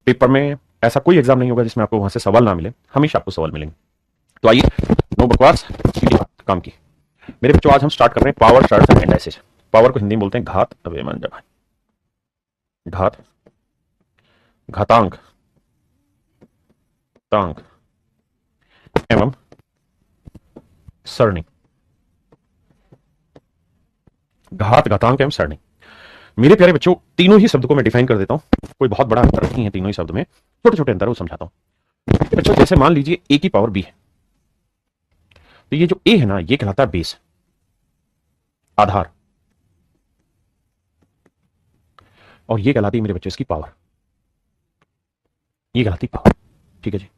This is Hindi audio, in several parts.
पेपर में ऐसा कोई एग्जाम नहीं होगा जिसमें आपको वहां से सवाल ना मिले, हमेशा आपको सवाल मिलेंगे। तो आइए, नो बकवास, सीधी बात काम की। मेरे बच्चों, आज हम स्टार्ट कर रहे हैं power charts and indices. Power को हिंदी में बोलते हैं घात, अभिमान जगह घात, घातांक, तांक एवं सरणी। घात, घातांक एवं सरणी। मेरे प्यारे बच्चों, तीनों ही शब्द को मैं डिफाइन कर देता हूं। कोई बहुत बड़ा अंतर नहीं है तीनों ही शब्द में, छोटे छोटे अंतर वो समझाता हूं। बच्चों, जैसे मान लीजिए ए की पावर बी है, तो ये जो ए है ना, ये कहलाता है बेस, आधार, और ये कहलाती है मेरे बच्चों इसकी पावर, ये कहलाती पावर। ठीक है जी।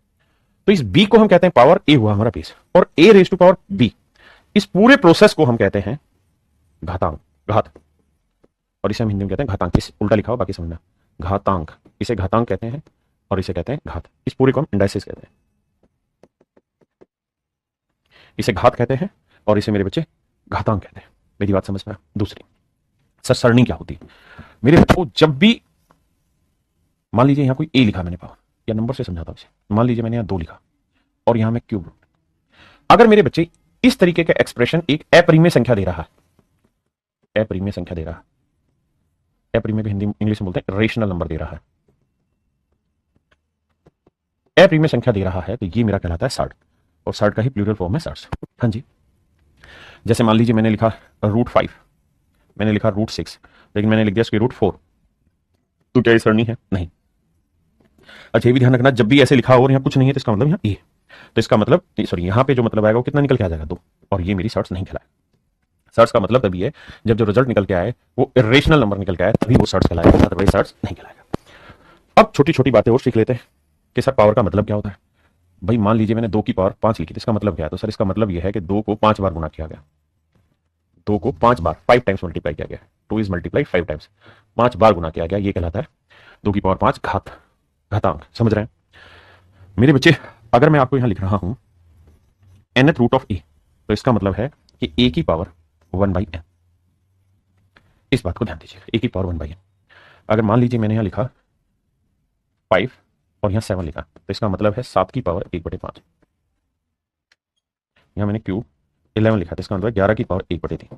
तो इस बी को हम कहते हैं पावर, ए हुआ हमारा बेस, और ए रेज टू पावर बी, इस पूरे प्रोसेस को हम कहते हैं घातांक, घात। और इसे हम हिंदी में कहते हैं घातांक। इस उल्टा लिखा हो, बाकी समझना, घातांक, इसे घातांक कहते हैं और इसे कहते हैं घात। इस पूरे को हम इंडाइसिस कहते हैं, इसे घात कहते हैं और इसे मेरे बच्चे घातांक कहते हैं। मेरी बात समझ में? दूसरी, सर सरणी क्या होती है? मेरे बच्चों, जब भी मान लीजिए यहां कोई ए लिखा मैंने पावर, या नंबर से समझाता हूं इसे, मान लीजिए मैंने यहां 2 लिखा और यहां मैं क्यूब, अगर मेरे बच्चे इस तरीके का एक्सप्रेशन एक अपरिमेय संख्या दे रहा है, अपरिमेय संख्या दे रहा है, अपरिमेय को हिंदी इंग्लिश में बोलते हैं रेशनल नंबर दे रहा है, अपरिमेय संख्या दे रहा है, तो ये मेरा कहलाता है सर्ड, और सर्ड का ही प्लूरल फॉर्म है सर्ड्स। हाँ जी। जैसे मान लीजिए मैंने लिखा √5, मैंने लिखा √6, लेकिन मैंने लिख दिया √4, तो क्या ये सरणी है? नहीं। अच्छा, ये भी ध्यान रखना, जब भी ऐसे लिखा हो और यहाँ कुछ नहीं है तो इसका मतलब यहाँ ए, तो इसका मतलब सॉरी, यहाँ पे जो मतलब आएगा वो कितना निकल के आ जाएगा? 2, और ये मेरी सर्ट्स नहीं कहलाएगा। सर्ट्स का मतलब तभी है जब जो रिजल्ट निकल के आए वो इरेशनल नंबर निकल के आए, तभी वो सर्ट्स कहलाएगा, अदरवाइज सर्ट्स नहीं कहलाएगा। अब छोटी छोटी बातें और सीख लेते हैं कि सर पावर का मतलब क्या होता है। भाई मान लीजिए मैंने 2 की पावर 5 लिखी, तो इसका मतलब क्या है? तो सर इसका मतलब यह है कि 2 को 5 बार गुणा किया गया, 2 को 5 बार 5 टाइम्स मल्टीप्लाई किया गया, 2 इज मल्टीप्लाई 5 टाइम्स, 5 बार गुणा किया गया, ये कहलाता है 2 की पावर 5 घात, घातांक। समझ रहे हैं मेरे बच्चे? अगर मैं आपको यहां लिख रहा हूं nth रूट ऑफ ए, तो इसका मतलब है कि ए की पावर 1/n। इस बात को ध्यान दीजिए, ए की पावर 1/n। अगर मान लीजिए मैंने यहां लिखा 5 और यहां 7 लिखा, तो इसका मतलब है 7 की पावर 1/5। यहां मैंने क्यूब 11 लिखा, तो इसका मतलब 11 की पावर 1/3।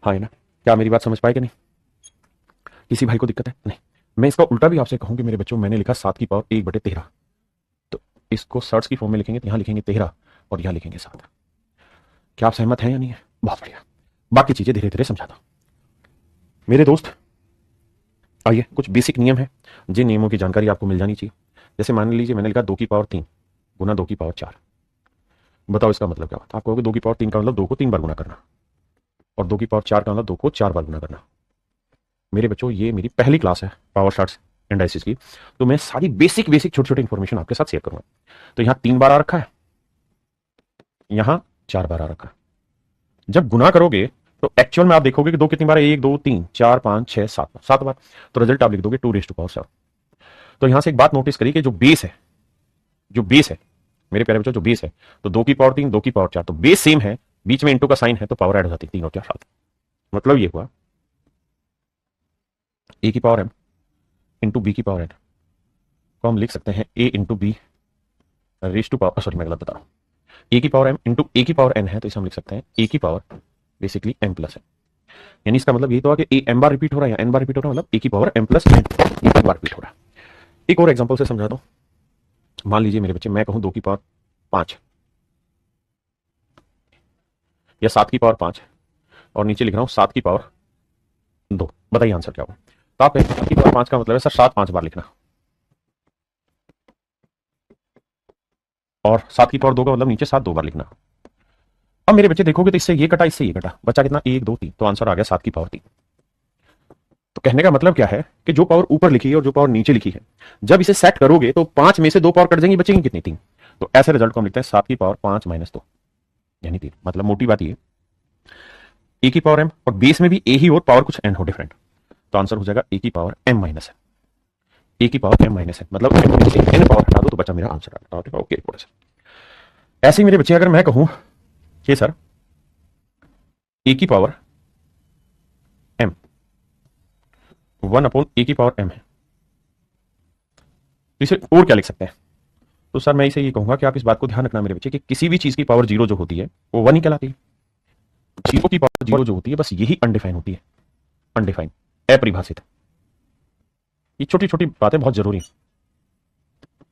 हाँ है ना? क्या मेरी बात समझ पाए कि नहीं? किसी भाई को दिक्कत है? नहीं। मैं इसका उल्टा भी आपसे कहूं कि मेरे बच्चों, मैंने लिखा 7 की पावर 1/13, तो इसको सर्ट्स की फॉर्म में लिखेंगे तो यहां लिखेंगे 13 और यहां लिखेंगे 7। क्या आप सहमत हैं या नहीं है? बहुत बढ़िया। बाकी चीजें धीरे धीरे समझाता हूं मेरे दोस्त। आइए, कुछ बेसिक नियम है जिन नियमों की जानकारी आपको मिल जानी चाहिए। जैसे मान लीजिए मैंने लिखा 2 की पावर 3 गुना 2 की पावर 4। बताओ इसका मतलब क्या होता है? आप कहोगे 2 की पावर 3 का मतलब 2 को 3 बार गुना करना, और 2 की पावर 4 का मतलब 2 को 4 बार गुना करना। मेरे बच्चों, ये मेरी पहली क्लास है पावर चार्ट्स इंडाइसिस की, तो मैं सारी बेसिक बेसिक छोटी छोटी इंफॉर्मेशन आपके साथ शेयर करूंगा। तो यहां 3 बार आ रखा है, यहां 4 बार आ रखा है। जब गुना करोगे तो एक्चुअल में आप देखोगे कि 2 कितनी बार है? 1 2 3 4 5 6 7 7 बार। तो रिजल्ट आप लिख दोगे 2 raised to power 7। तो यहां से एक बात नोटिस करिए कि जो बेस है, जो बेस है मेरे प्यारे बच्चों, जो बेस है, तो 2 की पावर 3 2 की पावर 4, तो बेस सेम है, बीच में इंटू का साइन है, तो पावर ऐड हो जाती है 3 और 4 7। मतलब ये हुआ ए की पावर एम इंटू बी की पावर एन को हम लिख सकते हैं A into B raise to power, sorry मैं गलत बता रहा हूं, ए की पावर एम इंटू ए की पावर एन है, तो इसे हम लिख सकते हैं ए की पावर बेसिकली एम प्लस है। यानी इसका मतलब ये तो कि ए एम बार रिपीट हो रहा है या एन बार रिपीट हो रहा है, मतलब ए की पावर एम प्लस एन बार रिपीट हो रहा है। एक और एग्जांपल से समझा दो। मान लीजिए मेरे बच्चे, मैं कहूं 2 की पावर 5 या 7 की पावर 5, और नीचे लिख रहा हूं 7 की पावर 2। बताइए आंसर क्या होगा? तो आप 7 की पावर 5 का मतलब है सर 7 5 बार लिखना, और 7 की पावर 2 का मतलब नीचे 7 2 बार लिखना। अब मेरे बच्चे देखोगे तो इससे ये कटा, इससे ये कटा, बचा कितना? 1 2 3, तो आंसर आ गया 7 की पावर 3। तो कहने का मतलब क्या है कि जो पावर ऊपर लिखी है और जो पावर नीचे लिखी है, जब इसे सेट करोगे तो 5 में से 2 पावर कट जाएंगी, बचेंगी कितनी? 3। तो ऐसे रिजल्ट को हम लिखते हैं 7 की पावर 5 माइनस 2, यानी 3। मतलब मोटी बात ये, ए की पावर एम और बेस में भी ए ही और पावर कुछ एन हो डिफरेंट, तो आंसर हो जाएगा ए की पावर एम माइनस है, ए की पावर एम माइनस है, मतलब एन पावर हटा दो तो बचा मेरा आंसर आ गया। Okay sir. ऐसे ही मेरे बच्चे, अगर मैं कहूं कि सर ए की पावर एम 1 अपॉन ए की पावर एम है, तो इसे और क्या लिख सकते हैं? तो सर मैं इसे ये कहूंगा कि आप इस बात को ध्यान रखना मेरे बच्चे कि किसी भी चीज की पावर जीरो जो होती है वो वन ही कहलाती है। जीरो की पावर जीरो जो होती है बस यही अनडिफाइन होती है, अनडिफाइंड, अपरिभाषित। ये छोटी छोटी बातें बहुत जरूरी हैं।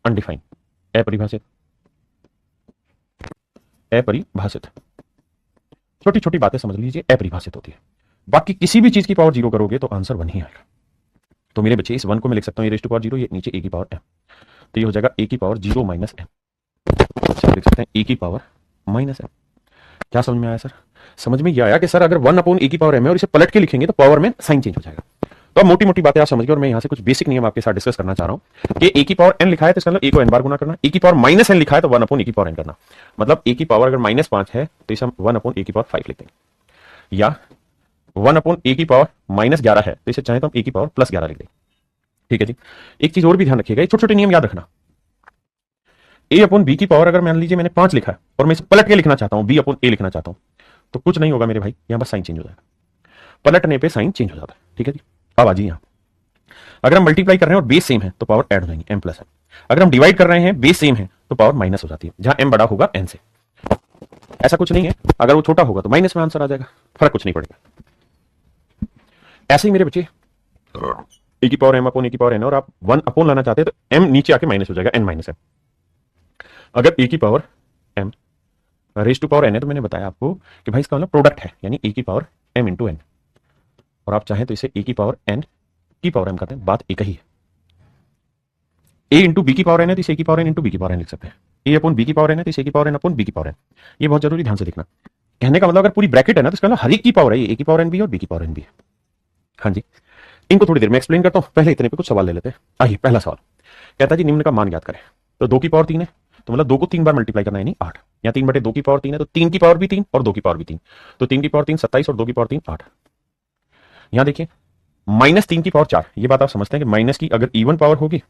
अनडिफाइंड, अपरिभाषित, अपरिभाषित, छोटी छोटी बातें समझ लीजिए अपरिभाषित होती है। बाकी किसी भी चीज की पावर जीरो करोगे तो आंसर वन ही आएगा। तो मेरे बच्चे इस वन को मैं लिख सकता हूँ ए रेज़ टू पावर जीरो, ये नीचे ए की पावर एम, तो ये हो जाएगा ए की पावर जीरो माइनस एम। अच्छा लिख सकते हैं ए की पावर माइनस एम। क्या समझ में आया सर? समझ में ये आया कि सर अगर वन अपॉन ए की पावर एम है और इसे पलट के लिखेंगे तो पावर में साइन चेंज हो जाएगा। तो अब मोटी मोटी बातें आप समझ गए और मैं यहां से कुछ बेसिक नियम आपके साथ डिस्कस करना चाह रहा हूं कि ए की पावर एन लिखा है तो इसका मतलब ए को एन बार गुना करना, ए की पावर माइनस एन लिखा है तो वन अपॉन ए की पावर एन करना। मतलब ए की पावर अगर माइनस 5 है तो इसे हम वन अपॉन ए की पावर 5 लिखते हैं, या वन अपॉन ए की पावर माइनस 11 है तो इसे चाहे तो हम ए की पावर प्लस 11 लिख दें। ठीक है जी। एक चीज और भी ध्यान रखिएगा, छोटे छोटे नियम याद रखना। ए अपॉन बी की पावर अगर मान लीजिए मैंने 5 लिखा है और मैं इसे पलट के लिखना चाहता हूं, बी अपॉन ए लिखना चाहता हूं, तो कुछ नहीं होगा मेरे भाई, यहां बस साइन चेंज हो जाएगा, पलटने पे साइन चेंज हो जाता है। ठीक है जी। अब आ जी यहां अगर हम मल्टीप्लाई कर रहे हैं और बेस सेम है तो पावर ऐड हो जाएंगी, एम प्लस एम। अगर हम डिवाइड कर रहे हैं बेस सेम है तो पावर माइनस हो जाती है, जहां एम बड़ा होगा एन से। ऐसा कुछ नहीं है, अगर वो छोटा होगा तो माइनस में आंसर आ जाएगा, फर्क कुछ नहीं पड़ेगा। ऐसे ही मेरे बच्चे ए की पावर एम अपॉन ए की पावर एन, और आप वन अपॉन लाना चाहते हैं तो एम नीचे आके माइनस हो जाएगा, एन माइनस एम। अगर ए की power m raise to power n है तो मैंने बताया आपको कि भाई इसका मतलब प्रोडक्ट है, यानी ए की पावर एम इंटू एन, और आप चाहें तो इसे ए की पावर एन की पावर एम करते हैं, बात एक ही है। ए इंटू बी की पावर एन है तो इसे ए की पावर एन इंटू बी की पावर एन लिख सकते हैं, ए अपॉन बी की पावर एन है तो इसे ए की पावर एन अपॉन बी की पावर एन। ये बहुत जरूरी, ध्यान से देखना। कहने का मतलब अगर पूरी ब्रैकेट है ना तो इसका मतलब हर एक की पावर है, ए की पावर एन भी और बी की पावर एन भी है। हाँ जी, इनको थोड़ी देर में एक्सप्लेन करता हूं, पहले इतने पे कुछ सवाल ले लेते हैं। आइए पहला सवाल कहता है जी निम्न का मान ज्ञात करें। तो 2 की पावर 3 है तो मतलब 2 को 3 बार मल्टीप्लाई करना है, यानी 8, या 3/2 की पावर 3 है तो 3 की पावर भी 3 और 2 की पावर भी 3, तो 3 की पावर 3 27 और 2 की पावर 3 8। यहां देखिए -3 की पावर 4, ये बात आप समझते हैं कि माइनस की अगर इवन पावर होगी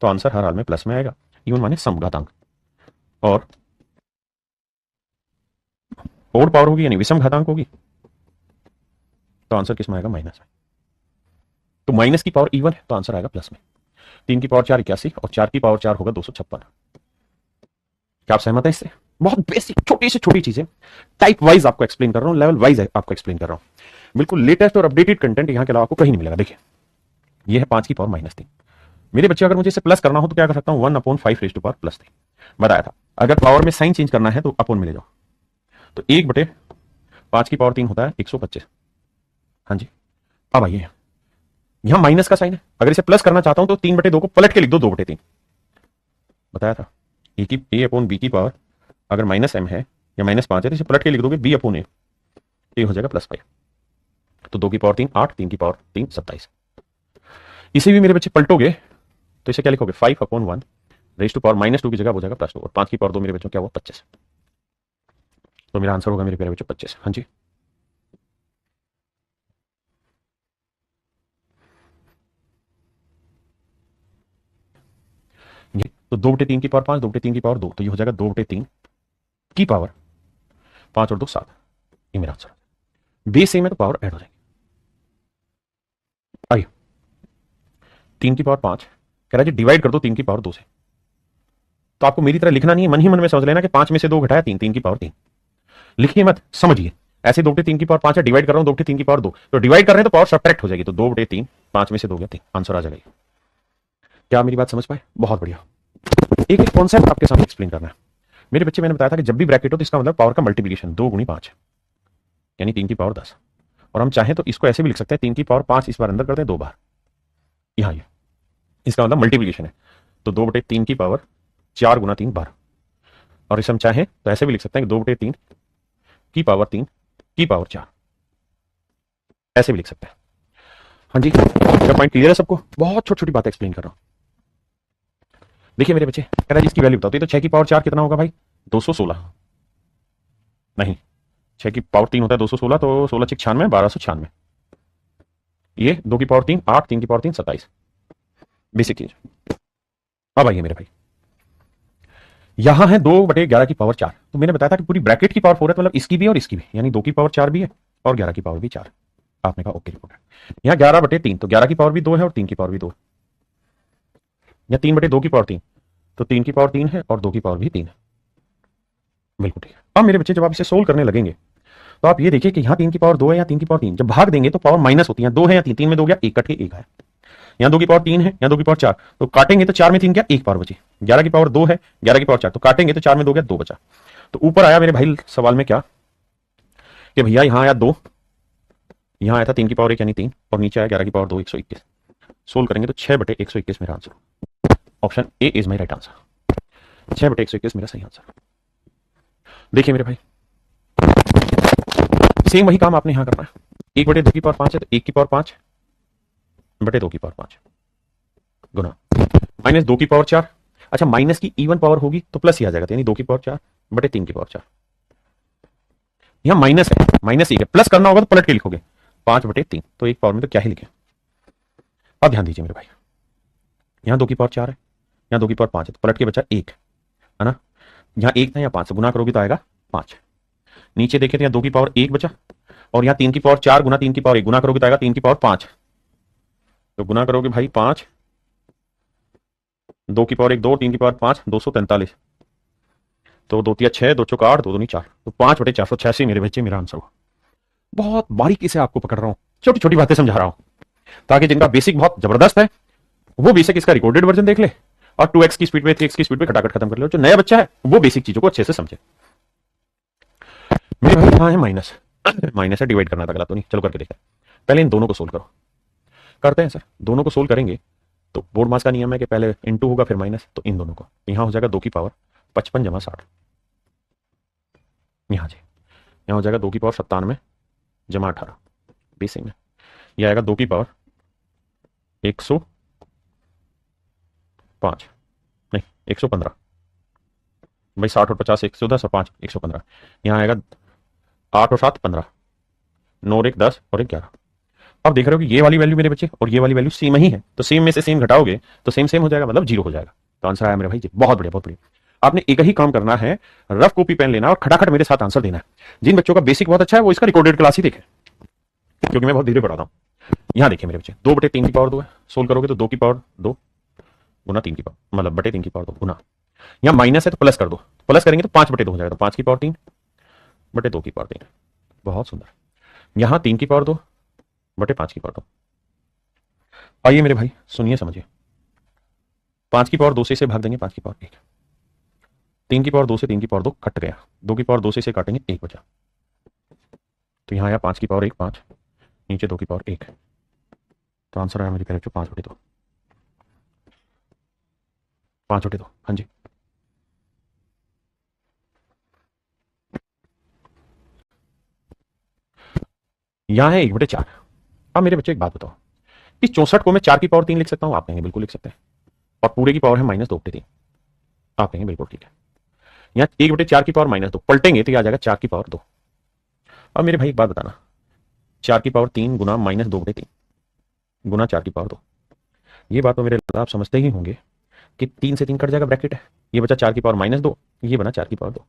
तो आंसर हर हाल में प्लस में आएगा, इवन माने समघातांक, और ओड पावर होगी यानी विषम घातांक होगी तो आंसर किस में आएगा, माइनस में। तो माइनस की पावर इवन है तो आंसर आएगा प्लस में। 3 की पावर 4 81 और 4 की पावर 4 होगा 256। क्या आप सहमत हैं इससे? बहुत बेसिक छोटी से छोटी चीजें, टाइप वाइज आपको एक्सप्लेन कर रहा हूं, लेवल वाइज आपको एक्सप्लेन कर रहा हूं। बिल्कुल लेटेस्ट और अपडेटेड कंटेंट यहां के अलावा आपको कहीं नहीं मिलेगा। देखिए ये है 5 की पावर -3। मेरे बच्चे अगर मुझे इसे प्लस करना हो तो क्या कर सकता हूं, 1/5 रेज़ टू पावर +3 बताया था। अगर पावर में साइन चेंज करना है तो अपॉन में ले जाओ, तो 1/5 की पावर 3 होता है 125। हाँ जी। अब आइए यहां माइनस का साइन है, अगर इसे प्लस करना चाहता हूं तो 3/2 को पलट के लिख दो, 2/3 बताया था। ए अपॉन बी की पावर अगर -m है या -5 है तो इसे पलट के लिख दोगे b अपॉन ए, ये हो जाएगा +5। तो 2 की पावर 3 8, 3 की पावर 3 27। इसे भी मेरे बच्चे पलटोगे तो इसे क्या लिखोगे, 5/1 रेज़ टू पावर -2 की जगह हो जाएगा +2, और 5 की पावर 2 मेरे बच्चों क्या हुआ 25। तो मेरा आंसर होगा मेरे प्यारे बच्चों 25। हाँ जी। ये तो 2/3 की पावर 5, 2/3 की पावर 2, तो ये हो जाएगा 2/3 की पावर 5 और 2 7। ये मेरा आंसर है। बेस सेम है तो पावर ऐड हो जाएगी। आइए 3 की पावर 5 कह रहा है जी डिवाइड कर दो 3 की पावर 2 से। तो आपको मेरी तरह लिखना नहीं है, मन ही मन में समझ लेना कि 5 में से 2 घटाया 3, 3 की पावर 3। लिखिए मत, समझिए। ऐसे 2/3 की पावर 5 है, डिवाइड कर रहा हूं 2/3 की पावर 2, तो डिवाइड कर रहे हैं तो पावर सब्ट्रैक्ट हो जाएगी, तो 2/3 5 में से 2 गया 3, आंसर आ जाएगा। क्या मेरी बात समझ पाए? बहुत बढ़िया। एक एक कॉन्सेप्ट आपके सामने एक्सप्लेन करना है। मेरे बच्चे मैंने बताया था कि जब भी ब्रैकेट हो तो इसका मतलब पावर का मल्टीप्लिकेशन 2 × 5 यानी 3 की पावर 10, और हम चाहें तो इसको ऐसे भी लिख सकते हैं 3 की पावर 5 इस बार अंदर करते हैं 2 बार, यहां ये इसका मतलब मल्टीप्लिकेशन है, तो 2/3 की पावर 4 × 3 12, और इसे हम चाहें तो ऐसे भी लिख सकते हैं कि 2/3 की पावर 3 की पावर 4, ऐसे भी लिख सकते हैं। हाँ जी, क्या पॉइंट क्लियर है सबको? बहुत छोटी छोटी बातें एक्सप्लेन कर रहा हूं। देखिए मेरे बच्चे कह रहा है इसकी वैल्यू बताओ, तो 6 की पावर 4 कितना होगा भाई, 216 नहीं, 6 की पावर 3 होता है 216, तो 16 6 96 1296। ये 2 की पावर 3 8, 3 की पावर 3 27, बेसिक चीज। अब आइए मेरे भाई यहां है 2/11 की पावर 4, तो मैंने बताया था कि पूरी ब्रैकेट की पावर 4 है तो मतलब इसकी भी और इसकी भी, यानी 2 की पावर 4 भी है और 11 की पावर भी 4। आपने कहा ओके रिपोर्ट है। यहां 11/3, तो 11 की पावर भी 2 है और 3 की पावर भी 2 है। या 3/2 की पावर 3, तो 3 की पावर 3 है और 2 की पावर भी 3 है। बिल्कुल ठीक है। अब मेरे बच्चे जब आप इसे सोल्व करने लगेंगे तो आप ये देखिए कि यहाँ 3 की पावर 2 है या 3 की पावर 3, जब भाग देंगे तो पावर माइनस होती है। 2 है या 3, 3 में 2 गया, 1 कट के 1 है। यहाँ 2 की पावर 3 है, यहाँ 2 की पावर 4, तो काटेंगे तो 4 में 3 गया, 1 पावर बची। 11 की पावर 2 है, 11 की पावर 4, तो काटेंगे तो 4 में 2 गया, 2 बचा। तो ऊपर आया मेरे भाई सवाल में क्या कि भैया यहाँ आया 2, यहाँ आया था 3 की पावर 1 यानी 3, और नीचे आया 11 की पावर 2, 121। सोल्व करेंगे तो 6/121 मेरा answer. Option A is my right answer. 6/121 मेरा सही आंसर। देखिए मेरे भाई सेम वही काम आपने यहां करना है। 1/2 की पावर 5 है तो 1 की पावर 5/2 की पावर 5 गुना -2 की पावर 4। अच्छा, माइनस की इवन पावर होगी तो प्लस ही आ जाएगा, यानी 2 की पावर 4/3 की पावर 4। यहां माइनस है, माइनस ही है, प्लस करना होगा तो पलट के लिखोगे 5/3, तो एक पावर में तो क्या ही लिखे। अब ध्यान दीजिए मेरे भाई, यहां 2 की पावर 4 है, यहां 2 की पावर 5 है, तो पलट के बचा 1 है ना। यहां 1 था, यहां 5 से गुना करोगे तो आएगा 5। नीचे देखें तो यहाँ 2 की पावर 1 बचा, और यहाँ 3 की पावर 4 गुना 3 की पावर 1 गुना करोगे तो आएगा 3 की पावर 5। तो गुना करोगे भाई 5, 2 की पावर 1 2, 3 की पावर 5 243, तो 2 तिया 6, 2 चौका 8, 2 दूनी 4, तो 5/486 मेरे बच्चे मेरा आंसर हुआ। बहुत बारीकी से आपको पकड़ रहा हूं, छोटी छोटी बातें समझा रहा हूं, ताकि जिनका बेसिक बहुत जबरदस्त है वो बेसिक इसका रिकॉर्डेड वर्जन देख ले, और 2x की स्पीड पे 3x की स्पीड पे खटाखट खत्म कर ले। जो नया बच्चा है वो बेसिक चीजों को अच्छे से समझे। मेरे भाई यहां है माइनस, माइनस है, डिवाइड करना था, गलत तो नहीं, चलो करके देखते हैं। पहले इन दोनों को सोल्व करो। करते हैं सर, दोनों को सोल्व करेंगे तो बोर्ड मास का नियम है कि पहले इनटू होगा फिर माइनस, तो इन दोनों को यहां हो जाएगा 2 की पावर 55 जमा 60, यहां जी, यहां हो जाएगा 2 की पावर 97 जमा 18, बेसिक में यह आएगा 2 की पावर 105, नहीं 115 भाई, 60 और 50 110 और 5 115, यहां आएगा 8 और 7 15, 9 और 1 10 और 1 11। अब देख रहे हो कि ये वाली वैल्यू मेरे बच्चे और ये वाली वैल्यू सेम ही है, तो सेम में से सेम घटाओगे तो सेम सेम हो जाएगा, मतलब 0 हो जाएगा। तो आंसर आया मेरे भाई जी, बहुत बढ़िया बहुत बढ़िया। आपने एक ही काम करना है, रफ कॉपी पेन लेना और खटाखट मेरे साथ आंसर देना है। जिन बच्चों का बेसिक बहुत अच्छा है वो इसका रिकॉर्डेड क्लास ही देखे, क्योंकि मैं बहुत धीरे पढ़ाता हूँ। यहां देखिए मेरे बच्चे, 2/3 की पावर 2 है, सोल्व करोगे तो 2 की पावर 2 गुना 3 की पावर, मतलब बटे 3 की पावर 2 गुना, यहाँ माइनस है तो प्लस कर दो, प्लस करेंगे तो 5/2 हो जाएगा, तो 5 की पावर 3/2 की पावर 3, बहुत सुंदर। यहाँ 3 की पावर 2/5 की पावर 2। आइए मेरे भाई सुनिए समझिए, 5 की पावर 2 से इसे भाग देंगे 5 की पावर 1, 3 की पावर 2 से 3 की पावर 2 कट गया, 2 की पावर 2 से इसे काटेंगे 1 बचा, तो यहाँ आया 5 की पावर 1 5, नीचे 2 की पावर 1, तो आंसर आया मेरी पहले 5/2, 5/2, हाँ जी। यहाँ है 1/4। अब मेरे बच्चे एक बात बताओ, इस 64 को मैं 4 की पावर 3 लिख सकता हूँ? आप कहेंगे बिल्कुल लिख सकते हैं, और पूरे की पावर है -2/3, आप कहेंगे बिल्कुल ठीक है। यहाँ 1/4 की पावर -2 पलटेंगे तो यह आ जाएगा 4 की पावर 2। अब मेरे भाई एक बात बताना, 4 की पावर 3 गुना -2/3 गुना 4 की पावर 2, ये बात तो मेरे आप समझते ही होंगे कि 3 से 3 कट जाएगा, ब्रैकेट है, ये बचा 4 की पावर -2, ये बना 4 की पावर 2।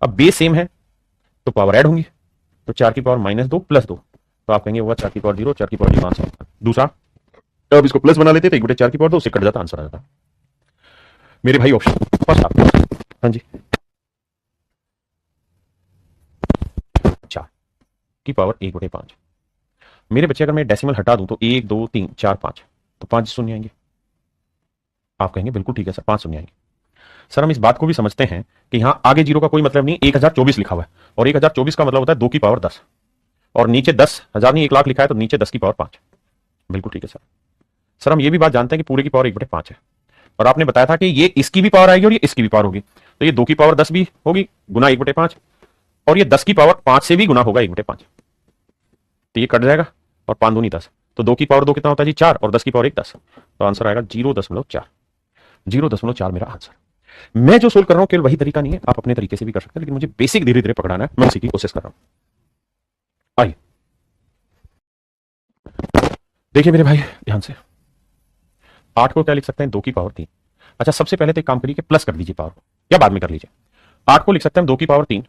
अब बेस सेम है तो पावर ऐड होंगी, तो 4 की पावर -2 + 2, तो आप कहेंगे होगा 4 की पावर 0, 4 की पावर 0 आंसर। दूसरा, अब इसको प्लस बना लेते तो 1/4 की पावर 2 उससे कट जाता, आंसर आ जाता मेरे भाई। ऑप्शन फर्स्ट आपके, हाँ जी, 4 की पावर 1/5। मेरे बच्चे अगर मैं डेसिमल हटा दूं तो 1 2 3 4 5, तो 5 शून्य आएंगे, आप कहेंगे बिल्कुल ठीक है सर 5 शून्य आएंगे। सर हम इस बात को भी समझते हैं कि यहां आगे जीरो का कोई मतलब नहीं, 1024 लिखा हुआ है, और 1024 का मतलब होता है 2 की पावर 10, और नीचे 10,000 नहीं 1,00,000 लिखा है तो नीचे 10 की पावर 5, बिल्कुल ठीक है सर। सर हम ये भी बात जानते हैं कि पूरे की पावर 1/5 है, और आपने बताया था कि ये इसकी भी पावर आएगी और ये इसकी भी पावर होगी, तो ये 2 की पावर 10 भी होगी गुना 1/5, और ये 10 की पावर 5 से भी गुना होगा 1/5, तो ये कट जाएगा, और 5 दूनी 10, तो 2 की पावर 2 कितना होता है जी 4, और 10 की पावर 1 10, तो आंसर आएगा 0.4, 0.4 मेरा आंसर। मैं जो सोल्व कर रहा हूं केवल वही तरीका नहीं है, आप अपने तरीके से भी कर सकते हैं, लेकिन मुझे बेसिक धीरे धीरे पकड़ाना है, मैं उसी की कोशिश कर रहा हूं। आइए देखिए मेरे भाई ध्यान से, 8 को क्या लिख सकते हैं 2 की पावर 3। अच्छा सबसे पहले तो एक काम करिए कि प्लस कर दीजिए पावर को, या बाद में कर लीजिए। 8 को लिख सकते हैं 2 की पावर 3,